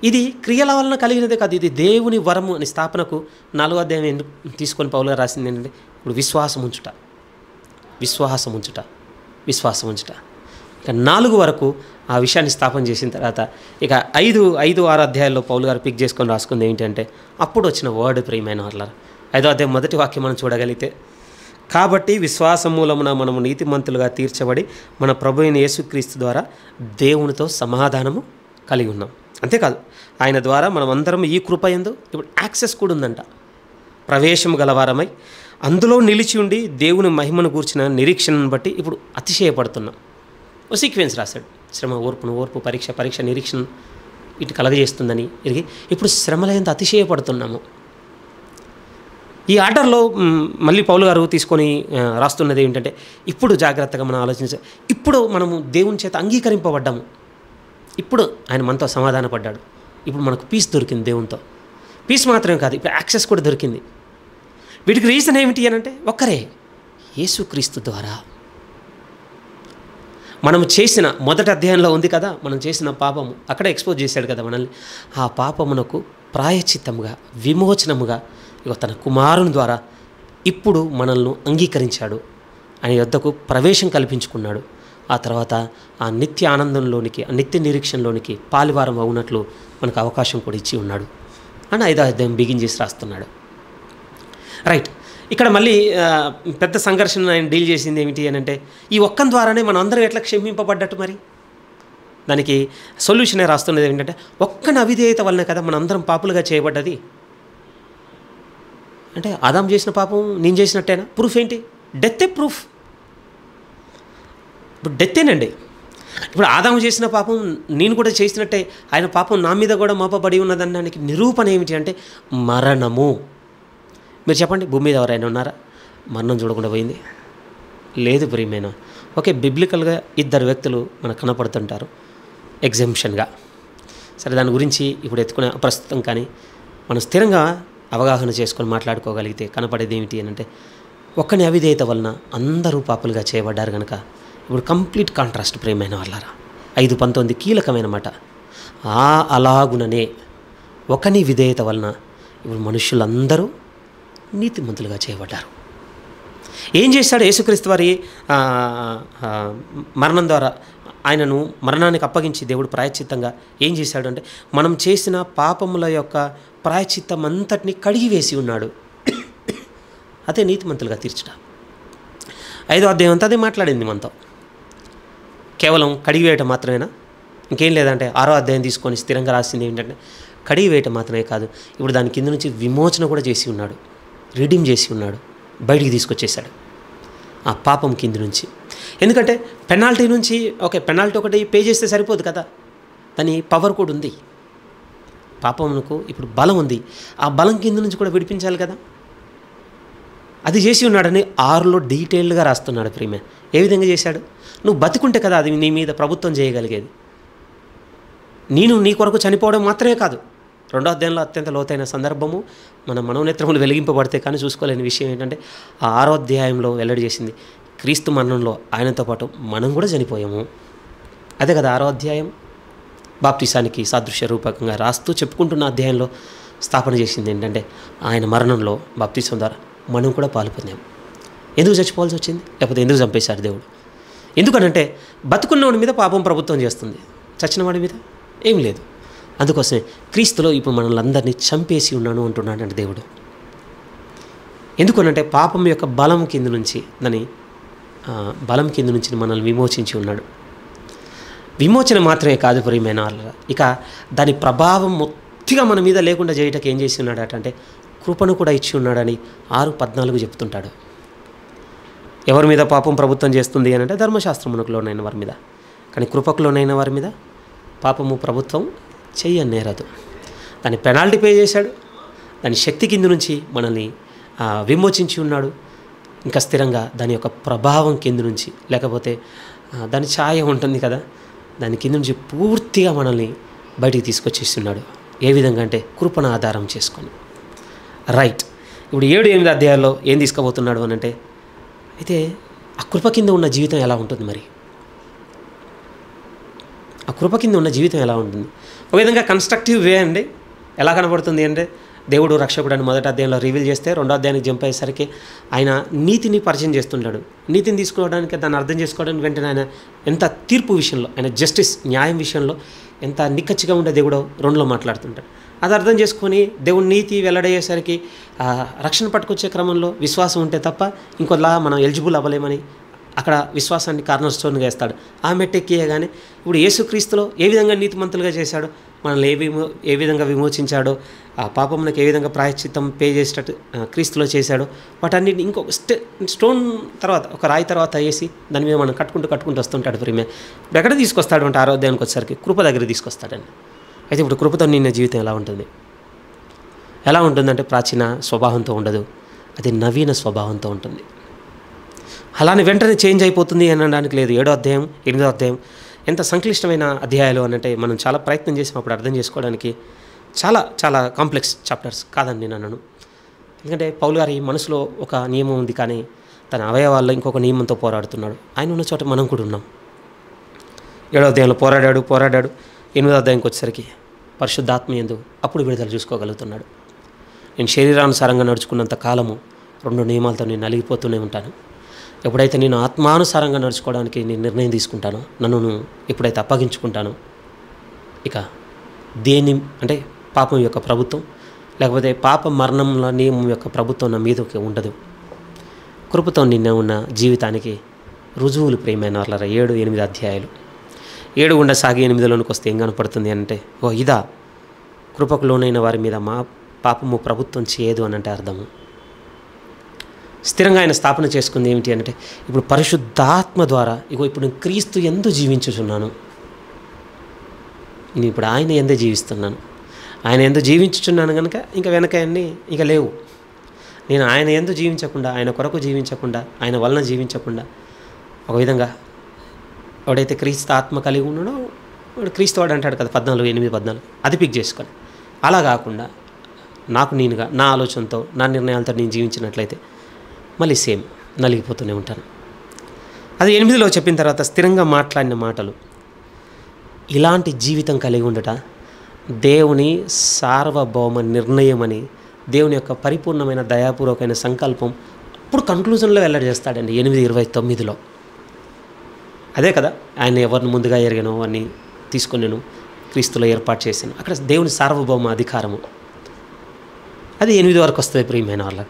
ఇది క్రియల వలన కలిగినదే కాదు. ఇది దేవుని వరము అని స్థాపనకు 4వ అధ్యాయం తీసుకొని పౌలు గారు రాసింది ఏంటంటే, ఇప్పుడు విశ్వాసం ఉంచుట. ఇక 4 వరకు ఆ విషయాన్ని స్థాపన చేసిన తర్వాత ఇక 5, 6 అధ్యాయాల్లో పౌలు గారు పిక్ చేసుకొని రాసుకుంది ఏంటంటే, అప్పుడు వచ్చిన వర్డ్ ప్రియమైన వాళ్ళ 5వ అధ్యాయం మొదటి వాక్యం మనం చూడగలిగితే, కాబట్టి విశ్వాసం మూలమున మనము నీతిమంతులుగా తీర్చబడి మన ప్రభు అయిన యేసుక్రీస్తు ద్వారా దేవునితో సమాధానము కలిగి ఉన్నాం. అంతేకాదు, ఆయన ద్వారా మనం అందరం ఈ కృపయందు ఇప్పుడు యాక్సెస్ కూడా ఉందంట. ప్రవేశం గలవారమై అందులో నిలిచి ఉండి దేవుని మహిమను గూర్చిన నిరీక్షణను బట్టి ఇప్పుడు అతిశయపడుతున్నాం. ఓ సీక్వెన్స్ రాశాడు. శ్రమ, ఓర్పు, పరీక్ష, నిరీక్షణ ఇటు కలగజేస్తుందని ఎరిగి ఇప్పుడు శ్రమలయంత అతిశయపడుతున్నాము. ఈ ఆర్డర్లో మళ్ళీ పౌలు గారు తీసుకొని రాస్తున్నది ఏంటంటే, ఇప్పుడు జాగ్రత్తగా మనం ఆలోచించాలి. ఇప్పుడు మనము దేవుని చేత అంగీకరింపబడ్డాము. ఇప్పుడు ఆయన మనతో సమాధానపడ్డాడు. ఇప్పుడు మనకు పీస్ దొరికింది. దేవునితో పీస్ మాత్రమే కాదు, ఇప్పుడు యాక్సెస్ కూడా దొరికింది. వీటికి రీజన్ ఏమిటి అని అంటే ఒక్కరే, యేసుక్రీస్తు ద్వారా. మనం చేసిన మొదటి అధ్యాయంలో ఉంది కదా, మనం చేసిన పాపము అక్కడ ఎక్స్పోజ్ చేశాడు కదా మనల్ని. ఆ పాపమునకు ప్రాయశ్చిత్తముగా, విమోచనముగా తన కుమారుని ద్వారా ఇప్పుడు మనల్ని అంగీకరించాడు. ఆయన యొద్దకు ప్రవేశం కల్పించుకున్నాడు. ఆ తర్వాత ఆ నిత్య ఆనందంలోనికి, ఆ నిత్య నిరీక్షణలోనికి పాలివారం అవునట్లు మనకు అవకాశం కూడా ఇచ్చి ఉన్నాడు అని 5వ అధ్యాయం బిగిన్ చేసి రాస్తున్నాడు. రైట్, ఇక్కడ మళ్ళీ పెద్ద సంఘర్షణ ఆయన డీల్ చేసింది ఏమిటి అని అంటే, ఈ ఒక్కని ద్వారానే మనం అందరం ఎట్లా క్షమింపబడ్డట్టు? మరి దానికి సొల్యూషనే రాస్తున్నది ఏంటంటే, ఒక్కని అవిధేయత వల్లనే కదా మనం అందరం పాపులుగా చేయబడ్డది. అంటే ఆదాం చేసిన పాపం నేను చేసినట్టేనా? ప్రూఫ్ ఏంటి? డెత్తే ప్రూఫ్. ఇప్పుడు డెత్తేనండి. ఇప్పుడు ఆదాము చేసిన పాపం నేను కూడా చేసినట్టే, ఆయన పాపం నా మీద కూడా మోపబడి ఉన్నదనడానికి నిరూపణ ఏమిటి అంటే మరణము. మీరు చెప్పండి, భూమి మీద ఎవరైనా ఉన్నారా మరణం చూడకుండా పోయింది? లేదు ప్రియమైన. ఓకే, బిబ్లికల్గా 2 వ్యక్తులు మనకు కనపడుతుంటారు ఎగ్జంప్షన్గా. సరే, దాని గురించి ఇప్పుడు ఎత్తుకునే ప్రస్తుతం కానీ మనం స్థిరంగా అవగాహన చేసుకొని మాట్లాడుకోగలిగితే కనపడేది ఏమిటి అని అంటే, ఒక్కని అవిధేయత వలన అందరూ పాపులుగా చేయబడ్డారు కనుక ఇప్పుడు కంప్లీట్ కాంట్రాస్ట్ ప్రియమైన వాళ్ళారా. 5:19 కీలకమైన మాట. అలాగుననే ఒకని విధేయత వలన ఇప్పుడు మనుషులందరూ నీతిమంతులుగా చేయబడ్డారు. ఏం చేశాడు యేసుక్రీస్తు వారి మరణం ద్వారా ఆయనను మరణానికి అప్పగించి దేవుడు ప్రాయశ్చిత్తంగా ఏం చేశాడు అంటే, మనం చేసిన పాపముల యొక్క ప్రాయశ్చిత్తం అంతటిని కడిగివేసి ఉన్నాడు. అదే నీతిమంతులుగా తీర్చుట. 5వ అధ్యాయం అంతా అదే మాట్లాడింది మనతో. కేవలం కడిగి వేయటం మాత్రమేనా? ఇంకేం లేదంటే 6వ అధ్యాయం తీసుకొని స్థిరంగా రాసింది ఏంటంటే కడిగి వేయటం మాత్రమే కాదు, ఇప్పుడు దాని కింద నుంచి విమోచన కూడా చేసి ఉన్నాడు, రిడీమ్ చేసి ఉన్నాడు, బయటికి తీసుకొచ్చేసాడు ఆ పాపం కింద నుంచి. ఎందుకంటే పెనాల్టీ నుంచి పెనాల్టీ ఒకటి పే చేస్తే సరిపోదు కదా, దాని పవర్ కూడా ఉంది. పాపమునకు ఇప్పుడు బలం ఉంది, ఆ బలం కింద నుంచి కూడా విడిపించాలి కదా. అది చేసి ఉన్నాడని 6లో డీటెయిల్డ్గా రాస్తున్నాడు ప్రియమే. ఏ విధంగా చేశాడు? నువ్వు బతికుంటే కదా అది నీ మీద ప్రభుత్వం చేయగలిగేది. నేను నీ కొరకు చనిపోవడం మాత్రమే కాదు, 2వ అధ్యాయంలో అత్యంత లోతైన సందర్భము, మన మనోనేత్రములు వెలిగింపబడితే కానీ చూసుకోలేని విషయం ఏంటంటే ఆ 6వ అధ్యాయంలో వెల్లడి చేసింది క్రీస్తు మరణంలో ఆయనతో పాటు మనం కూడా చనిపోయాము. అదే కదా 6వ అధ్యాయం బాప్టిసానికి సాదృశ్య రూపకంగా రాస్తూ చెప్పుకుంటున్న అధ్యాయంలో స్థాపన చేసింది ఏంటంటే ఆయన మరణంలో బాప్టిసం ద్వారా మనం కూడా పాలు పొందాము. ఎందుకు చచ్చిపోవాల్సి వచ్చింది? లేకపోతే ఎందుకు చంపేశారు దేవుడు? ఎందుకనంటే బతుకున్నవాడి మీద పాపం ప్రభుత్వం చేస్తుంది, చచ్చిన వాడి మీద ఏం లేదు. అందుకోసమే క్రీస్తులో ఇప్పుడు మనల్ని అందరినీ చంపేసి ఉన్నాను అంటున్నాడంటే దేవుడు. ఎందుకనంటే పాపం యొక్క బలం కింద నుంచి బలం కింద నుంచి మనల్ని విమోచించి ఉన్నాడు. విమోచన మాత్రమే కాదు ప్రియమైన వాళ్ళ, ఇక దాని ప్రభావం మొత్తిగా మన మీద లేకుండా చేయటకు ఏం చేసి ఉన్నాడట అంటే కృపను కూడా ఇచ్చి ఉన్నాడని 6:14 చెప్తుంటాడు. ఎవరి మీద పాపం ప్రభుత్వం చేస్తుంది అని అంటే ధర్మశాస్త్రమునకు లోనైన వారి మీద, కానీ కృపకు లోనైన వారి మీద పాపము ప్రభుత్వం చెయ్యనేరదు. దాని పెనాల్టీ పే చేశాడు, దాని శక్తి కింద నుంచి మనల్ని విమోచించి ఉన్నాడు. ఇంకా స్థిరంగా దాని యొక్క ప్రభావం కింద నుంచి, లేకపోతే దాని ఛాయ ఉంటుంది కదా, దాని కింద నుంచి పూర్తిగా మనల్ని బయటికి తీసుకొచ్చేస్తున్నాడు. ఏ విధంగా అంటే కృపను ఆధారం చేసుకొని. రైట్, ఇప్పుడు 7-8 అధ్యాయాల్లో ఏం తీసుకుపోతున్నాడు అని అంటే, అయితే ఆ కృప కింద ఉన్న జీవితం ఎలా ఉంటుంది? మరి ఆ కృప కింద ఉన్న జీవితం ఎలా ఉంటుంది? ఒక విధంగా కన్స్ట్రక్టివ్ వే అండి. ఎలా కనబడుతుంది అంటే దేవుడు రక్షకుడు అని 1వ అధ్యాయంలో రివీల్ చేస్తే 2వ అధ్యాయానికి జంప్ అయ్యేసరికి ఆయన నీతిని పరిచయం చేస్తుంటాడు. నీతిని తీసుకోవడానికి, దాన్ని అర్థం చేసుకోవడానికి వెంటనే ఆయన ఎంత తీర్పు విషయంలో, ఆయన జస్టిస్ న్యాయం విషయంలో ఎంత నిక్కచ్చిగా ఉండే దేవుడు 2లో మాట్లాడుతుంటాడు. అది అర్థం చేసుకొని దేవుని నీతి వెల్లడయ్యేసరికి రక్షణ పట్టుకొచ్చే క్రమంలో విశ్వాసం ఉంటే తప్ప ఇంకోలా మనం ఎలిజిబుల్ అవ్వలేమని అక్కడ విశ్వాసాన్ని కార్నర్ స్టోన్గా వేస్తాడు. ఆ మెట్టెక్కియగానే ఇప్పుడు యేసుక్రీస్తులో ఏ విధంగా నీతిమంతులుగా చేశాడో, మనల్ని ఏ విధంగా విమోచించాడో, ఆ పాపమునకు ఏ విధంగా ప్రాయశ్చిత్తం పే చేసేటట్టు క్రీస్తులో చేశాడో, వాటన్నిటిని ఇంకొక స్టోన్ తర్వాత, ఒక రాయి తర్వాత వేసి దాని మీద మనం కట్టుకుంటూ వస్తుంటాడు ప్రియమే. ఇప్పుడు ఎక్కడ తీసుకొస్తాడు అంటే 6వ అధ్యాయానికి వచ్చేసరికి కృప దగ్గర తీసుకొస్తాడండి. అయితే ఇప్పుడు కృపతో నిన్న జీవితం ఎలా ఉంటుంది? ఎలా ఉంటుందంటే ప్రాచీన స్వభావంతో ఉండదు, అది నవీన స్వభావంతో ఉంటుంది. అలానే వెంటనే చేంజ్ అయిపోతుంది అనడానికి లేదు. 7వ అధ్యాయం 8వ అధ్యాయం ఎంత సంక్లిష్టమైన అధ్యాయాలు అనంటే మనం చాలా ప్రయత్నం చేసినప్పుడు అర్థం చేసుకోవడానికి చాలా చాలా కాంప్లెక్స్ చాప్టర్స్ కాదని నేను అన్నాను. ఎందుకంటే పౌలు గారి మనసులో ఒక నియమం ఉంది, కానీ తన అవయవాల్లో ఇంకొక నియమంతో పోరాడుతున్నాడు. ఆయన ఉన్న చోట మనం కూడా ఉన్నాం. 7వ అధ్యాయంలో పోరాడాడు. 8వ అధ్యాయంకి వచ్చేసరికి పరిశుద్ధాత్మ యందు అప్పుడు విడుదల చూసుకోగలుగుతున్నాడు. నేను శరీరానుసారంగా నడుచుకున్నంత కాలము 2 నియమాలతో నేను నలిగిపోతూనే ఉంటాను. ఎప్పుడైతే నేను ఆత్మానుసారంగా నడుచుకోవడానికి నేను నిర్ణయం తీసుకుంటానో, నన్ను ఎప్పుడైతే అప్పగించుకుంటానో, ఇక దేని అంటే పాపం యొక్క ప్రభుత్వం, లేకపోతే పాప మరణంలో నియమం యొక్క ప్రభుత్వం నా మీదకి ఉండదు. కృపతో నిన్న ఉన్న జీవితానికి రుజువులు ప్రియమైన వాళ్ళ 7-8 అధ్యాయాలు. 7 గుండా సాగి 8లోనికి వస్తే ఏం కనపడుతుంది అంటే, ఇదా కృపకు లోనైన వారి మీద మా పాపము ప్రభుత్వం చేయదు అని అంటే అర్థము. స్థిరంగా ఆయన స్థాపన చేసుకుంది ఏమిటి అంటే, ఇప్పుడు పరిశుద్ధాత్మ ద్వారా ఇప్పుడు నేను క్రీస్తు యందు జీవించుచున్నాను. నేను ఇప్పుడు ఆయన ఎందే జీవిస్తున్నాను. ఆయన ఎందు జీవించుచున్నాను కనుక ఇంకా వెనక అన్నీ ఇంకా లేవు. నేను ఆయన ఎందు జీవించకుండా, ఆయన కొరకు జీవించకుండా, ఆయన వలన జీవించకుండా, ఒక విధంగా ఎవడైతే క్రీస్తు ఆత్మ కలిగి ఉన్నాడో వాడు క్రీస్తు వాడు అంటాడు కదా 14:8-14, అది పిక్ చేసుకొని, అలా కాకుండా నాకు నేనుగా నా ఆలోచనతో నా నిర్ణయాలతో నేను జీవించినట్లయితే మళ్ళీ సేమ్ నలిగిపోతూనే ఉంటాను. అది 8లో చెప్పిన తర్వాత స్థిరంగా మాట్లాడిన మాటలు, ఇలాంటి జీవితం కలిగి ఉండట దేవుని సార్వభౌమ నిర్ణయం అని, దేవుని యొక్క పరిపూర్ణమైన దయాపూర్వకమైన సంకల్పం అప్పుడు కన్క్లూజన్లో వెల్లడి చేస్తాడండి 8:29లో. అదే కదా, ఆయన ఎవరిని ముందుగా ఎరిగానో వారిని తీసుకొని నేను క్రీస్తులో ఏర్పాటు చేశాను. అక్కడ దేవుని సార్వభౌమ అధికారము అది 8 వరకు వస్తుంది ప్రియమైన వాళ్ళ.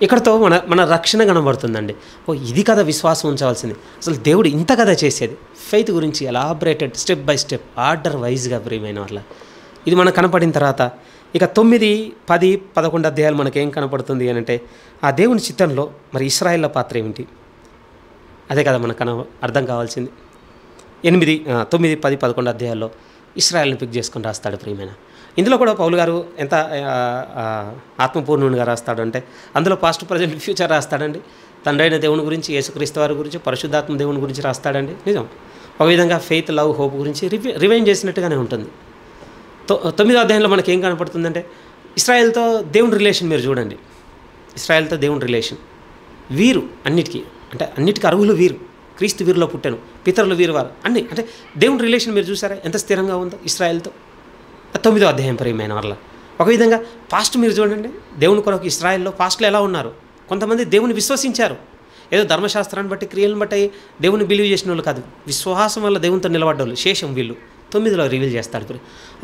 ఇక్కడతో మన మన రక్షణ కనబడుతుందండి. ఓ ఇది కదా విశ్వాసం ఉంచవలసింది. అసలు దేవుడు ఇంత కదా చేసేది. ఫెయిత్ గురించి elaborated step by step order వైజ్గా ప్రియమైన వాళ్ళ ఇది మనకు కనపడిన తర్వాత ఇక 9, 10, 11 అధ్యాయాలు మనకేం కనపడుతుంది అని అంటే ఆ దేవుని చిత్తంలో మరి ఇశ్రాయేళ్ల పాత్ర ఏమిటి, అదే కదా మనకు అర్థం కావాల్సింది. 9, 10, 11 అధ్యాయాల్లో ఇశ్రాయేల్ని పిక్ చేసుకొని రాస్తాడు ప్రియమైన. ఇందులో కూడా పౌలు గారు ఎంత ఆత్మపూర్ణునిగా రాస్తాడు అంటే అందులో పాస్ట్ ప్రజెంట్ ఫ్యూచర్ రాస్తాడండి. తండ్రైన దేవుని గురించి, యేసుక్రీస్తు వారి గురించి, పరిశుద్ధాత్మ దేవుని గురించి రాస్తాడండి. నిజం, ఒక విధంగా ఫెయిత్, లవ్, హోప్ గురించి రివైండ్ చేసినట్టుగానే ఉంటుంది. 9వ అధ్యాయంలో మనకి ఏం కనపడుతుందంటే ఇశ్రాయేల్తో దేవుని రిలేషన్ మీరు చూడండి. ఇశ్రాయేల్తో దేవుని రిలేషన్, వీరు అన్నిటికీ అంటే అన్నిటికీ అర్హులు వీరు, క్రీస్తు వీరిలో పుట్టాను, పితరులు వీరు వారు అన్ని అంటే దేవుని రిలేషన్ మీరు చూసారా ఎంత స్థిరంగా ఉందో ఇశ్రాయేల్తో. 9వ అధ్యాయం ప్రియమైన వల్ల ఒక విధంగా పాస్ట్ మీరు చూడండి. దేవుని కొరకు ఇశ్రాయేల్లో పాస్ట్లో ఎలా ఉన్నారు. కొంతమంది దేవుని విశ్వసించారు, ఏదో ధర్మశాస్త్రాన్ని బట్టి క్రియలను బట్టి దేవుని బిలీవ్ చేసిన వాళ్ళు కాదు, విశ్వాసం వల్ల దేవునితో నిలబడ్డోళ్ళు శేషం వీళ్ళు 9లో రివీల్ చేస్తాడు.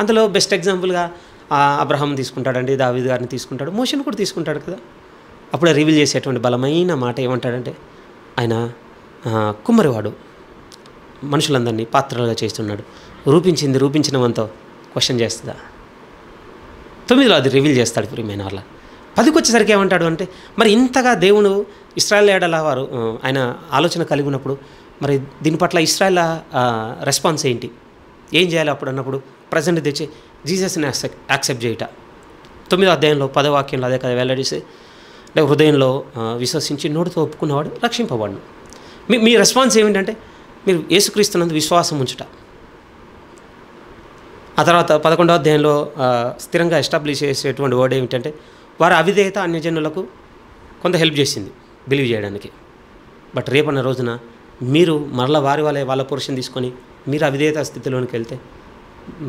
అందులో బెస్ట్ ఎగ్జాంపుల్గా అబ్రహాం తీసుకుంటాడండి, దావీదు గారిని తీసుకుంటాడు, మోషను కూడా తీసుకుంటాడు కదా. అప్పుడే రివీల్ చేసేటువంటి బలమైన మాట ఏమంటాడంటే ఆయన కుమ్మరివాడు, మనుషులందరినీ పాత్రలుగా చేస్తున్నాడు, రూపించిన మనతో క్వశ్చన్ చేస్తుందా. 9లో అది రివీల్ చేస్తాడు ప్రియమైన వాళ్ళ. 10కి వచ్చేసరికి ఏమంటాడు అంటే మరి ఇంతగా దేవుడు ఇశ్రాయేల్ ఏడల వారు ఆయన ఆలోచన కలిగి ఉన్నప్పుడు మరి దీని పట్ల ఇశ్రాయేల్ రెస్పాన్స్ ఏంటి, ఏం చేయాలి అప్పుడు అన్నప్పుడు ప్రజెంట్ తెచ్చి జీసస్ని యాక్సెప్ట్ చేయట. 9వ అధ్యాయంలో 10వ వాక్యంలో అదే కదా వెల్లడిసి అంటే హృదయంలో విశ్వసించి నోటితో ఒప్పుకున్నవాడు రక్షింపబడును. మీ రెస్పాన్స్ ఏమిటంటే మీరు యేసుక్రీస్తునందు విశ్వాసం ఉంచుట. ఆ తర్వాత 11వ అధ్యాయంలో స్థిరంగా ఎస్టాబ్లిష్ చేసేటువంటి వర్డ్ ఏమిటంటే వారి అవిధేయత అన్యజనులకు కొంత హెల్ప్ చేసింది బిలీవ్ చేయడానికి. బట్ రేపన్న రోజున మీరు మరలా వాళ్ళ పురుషుని తీసుకొని మీరు అవిధేయత స్థితిలోనికి వెళ్తే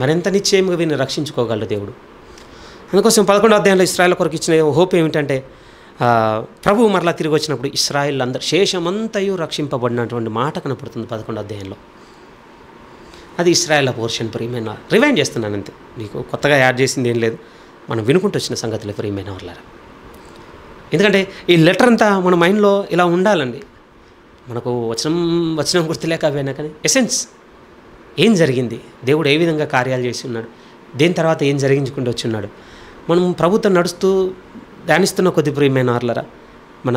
మరింత నిశ్చయంగా వీరిని రక్షించుకోగలరు దేవుడు. అందుకోసం 11వ అధ్యాయంలో ఇశ్రాయేల్ కొరకు ఇచ్చిన హోప్ ఏమిటంటే ప్రభువు మరలా తిరిగి వచ్చినప్పుడు ఇశ్రాయేల్ అందరూ శేషమంతయు రక్షింపబడినటువంటి మాట కనపడుతుంది 11వ అధ్యాయంలో. అది ఇశ్రాయేల్ పోర్షన్ ప్రియమైన. రివైండ్ చేస్తున్నాను అంతే, మీకు కొత్తగా యాడ్ చేసింది ఏం లేదు, మనం వినుకుంటూ వచ్చిన సంగతులు ప్రియమైన వాళ్ళారా. ఎందుకంటే ఈ లెటర్ అంతా మన మైండ్లో ఇలా ఉండాలండి. మనకు వచనం గుర్తులేక అవేనా కానీ ఎసెన్స్ ఏం జరిగింది, దేవుడు ఏ విధంగా కార్యాలు చేసి ఉన్నాడు, దేని తర్వాత ఏం జరిగించుకుంటూ వచ్చి ఉన్నాడు. మనం ప్రభుత్వం నడుస్తూ ధ్యానిస్తున్న కొద్ది ప్రియమైన వాళ్ళరా మన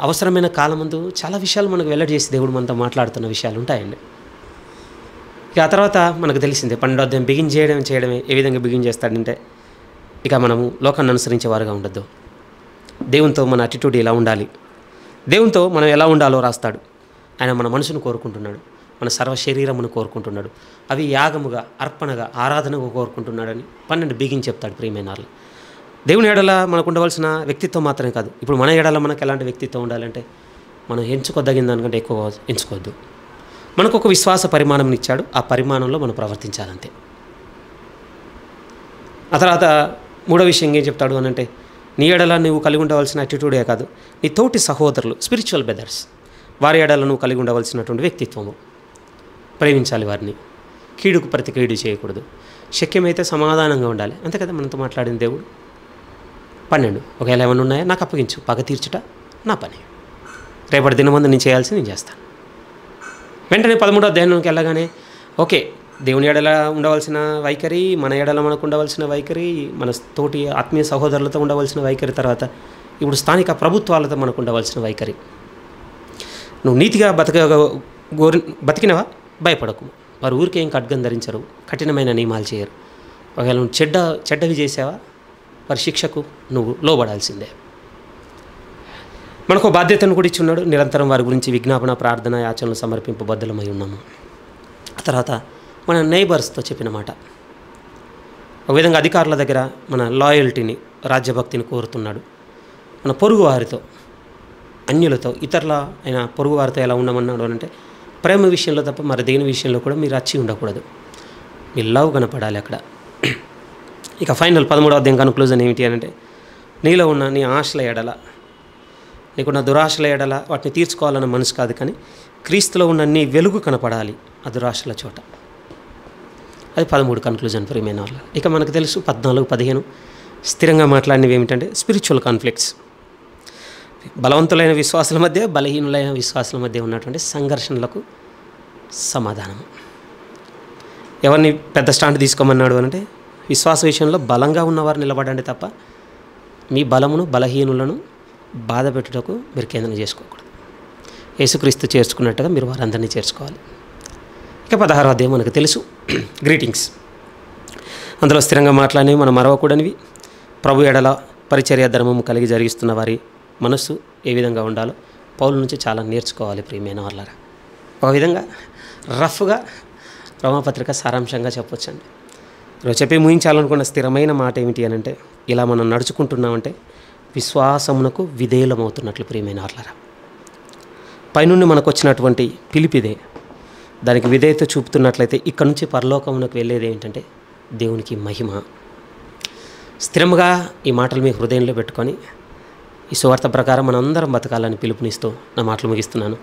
అవసరమైన కాలం ముందు చాలా విషయాలు మనకు వెల్లడి చేసి దేవుడు మనతో మాట్లాడుతున్న విషయాలు ఉంటాయండి. ఇక ఆ తర్వాత మనకు తెలిసిందే 12వ అధ్యాయం బిగిన్ చేయడమే ఏ విధంగా బిగిన్ చేస్తాడంటే ఇక మనము లోకాన్ని అనుసరించే వారుగా ఉండొద్దు, దేవునితో మన అటిట్యూడ్ ఎలా ఉండాలి, దేవునితో మనం ఎలా ఉండాలో రాస్తాడు. ఆయన మన మనసును కోరుకుంటున్నాడు, మన సర్వ శరీరమును కోరుకుంటున్నాడు, అవి యాగముగా, అర్పణగా, ఆరాధనగా కోరుకుంటున్నాడని 12 బిగిన్ చెప్తాడు ప్రియమైన వాళ్ళు. దేవుని ఎడల మనకు ఉండవలసిన వ్యక్తిత్వం మాత్రమే కాదు, ఇప్పుడు మన ఎడల మనకు ఎలాంటి వ్యక్తిత్వం ఉండాలంటే మనం ఎంచుకోదగిన దానికంటే ఎక్కువ ఎంచుకోవద్దు. మనకు ఒక విశ్వాస పరిమాణం ఇచ్చాడు, ఆ పరిమాణంలో మనం ప్రవర్తించాలంతే. ఆ తర్వాత 3వ విషయం ఏం చెప్తాడు అని అంటే నీ ఎడల నువ్వు కలిగి ఉండవలసిన అటిట్యూడే కాదు, నీ తోటి సహోదరులు స్పిరిచువల్ బ్రదర్స్ వారి ఎడల నువ్వు కలిగి ఉండవలసినటువంటి వ్యక్తిత్వము. ప్రేమించాలి వారిని, కీడుకు ప్రతి కీడు చేయకూడదు, శక్యమైతే సమాధానంగా ఉండాలి. అంతే కదా మనతో మాట్లాడిన దేవుడు. 12 ఒకవేళ ఏమైనా ఉన్నాయా నాకు అప్పగించు, పగ తీర్చుట నా పని, రేపటి దినమందు నేను చేయాల్సింది నేను చేస్తాను. వెంటనే 13వ అధ్యాయంలోకి వెళ్ళగానే ఓకే దేవుని ఎడల ఉండవలసిన వైఖరి, మన ఎడల మనకు ఉండవలసిన వైఖరి, మన తోటి ఆత్మీయ సహోదరులతో ఉండవలసిన వైఖరి, తర్వాత ఇప్పుడు స్థానిక ప్రభుత్వాలతో మనకు ఉండవలసిన వైఖరి. నువ్వు నీతిగా బతికినవా భయపడకు, వారు ఊరికే ఏం ఖడ్గం ధరించరు, కఠినమైన నియమాలు చేయరు. ఒకవేళ నువ్వు చెడ్డవి చేసావా వారి శిక్షకు నువ్వు లోబడాల్సిందే. మనకు బాధ్యతను కూడా ఇచ్చి ఉన్నాడు, నిరంతరం వారి గురించి విజ్ఞాపన, ప్రార్థన, యాచనలు సమర్పింపబద్ధమై ఉన్నాము. ఆ తర్వాత మన నైబర్స్తో చెప్పిన మాట, ఒక విధంగా అధికారుల దగ్గర మన లాయల్టీని, రాజ్యభక్తిని కోరుతున్నాడు. మన పొరుగు వారితో, అన్యులతో, ఇతరుల అయిన పొరుగు వారితో ఎలా ఉండమన్నాడు అంటే ప్రేమ విషయంలో తప్ప మరి దేని విషయంలో కూడా మీరు రచ్చి ఉండకూడదు, మీ లవ్ కనపడాలి అక్కడ. ఇక ఫైనల్ 13వ అధ్యాయం కన్క్లూజన్ ఏమిటి అని అంటే నీలో ఉన్న నీ ఆశల ఎడల, నీకున్న దురాశల ఎడల వాటిని తీర్చుకోవాలన్న మనసు కాదు, కానీ క్రీస్తులో ఉన్న నీ వెలుగు కనపడాలి ఆ దురాశల చోట. అది 13 కన్క్లూజన్ ప్రియమైన వాళ్ళ. ఇక మనకు తెలుసు 14, 15 స్థిరంగా మాట్లాడినవి ఏమిటంటే స్పిరిచువల్ కాన్ఫ్లిక్ట్స్. బలవంతులైన విశ్వాసుల మధ్య, బలహీనులైన విశ్వాసుల మధ్య ఉన్నటువంటి సంఘర్షణలకు సమాధానము. ఎవరిని పెద్ద స్టాండ్ తీసుకోమన్నాడు అంటే విశ్వాస విషయంలో బలంగా ఉన్నవారు నిలబడండి తప్ప మీ బలమును బలహీనులను బాధ పెట్టుటకు మీరు కేంద్రం చేసుకోకూడదు. యేసుక్రీస్తు చేర్చుకున్నట్టుగా మీరు వారందరినీ చేర్చుకోవాలి. ఇక 16వ అధ్యాయం మనకు తెలుసు, గ్రీటింగ్స్. అందులో స్థిరంగా మాట్లాడినవి మనం మరవకూడనివి, ప్రభు ఎడల పరిచర్య ధర్మము కలిగి జరిగిస్తున్న వారి మనస్సు ఏ విధంగా ఉండాలో పౌలు నుంచి చాలా నేర్చుకోవాలి ప్రియమైన వాళ్ళారా. ఒక విధంగా రఫ్గా రోమాపత్రిక సారాంశంగా చెప్పొచ్చండి. ఈరోజు చెప్పి ముగించాలనుకున్న స్థిరమైన మాట ఏమిటి అని అంటే, ఇలా మనం నడుచుకుంటున్నామంటే విశ్వాసమునకు విధేయులమవుతున్నట్లు ప్రియమైన వాళ్ళారా. పైనుండి మనకు వచ్చినటువంటి పిలిపిదే. దానికి విధేయత చూపుతున్నట్లయితే ఇక్కడ నుంచి పరలోకమునకు వెళ్ళేది ఏంటంటే దేవునికి మహిమ. స్థిరముగా ఈ మాటలు మీ హృదయంలో పెట్టుకొని ఈ సువార్త ప్రకారం మనందరం బతకాలని పిలుపునిస్తూ నా మాటలు ముగిస్తున్నాను.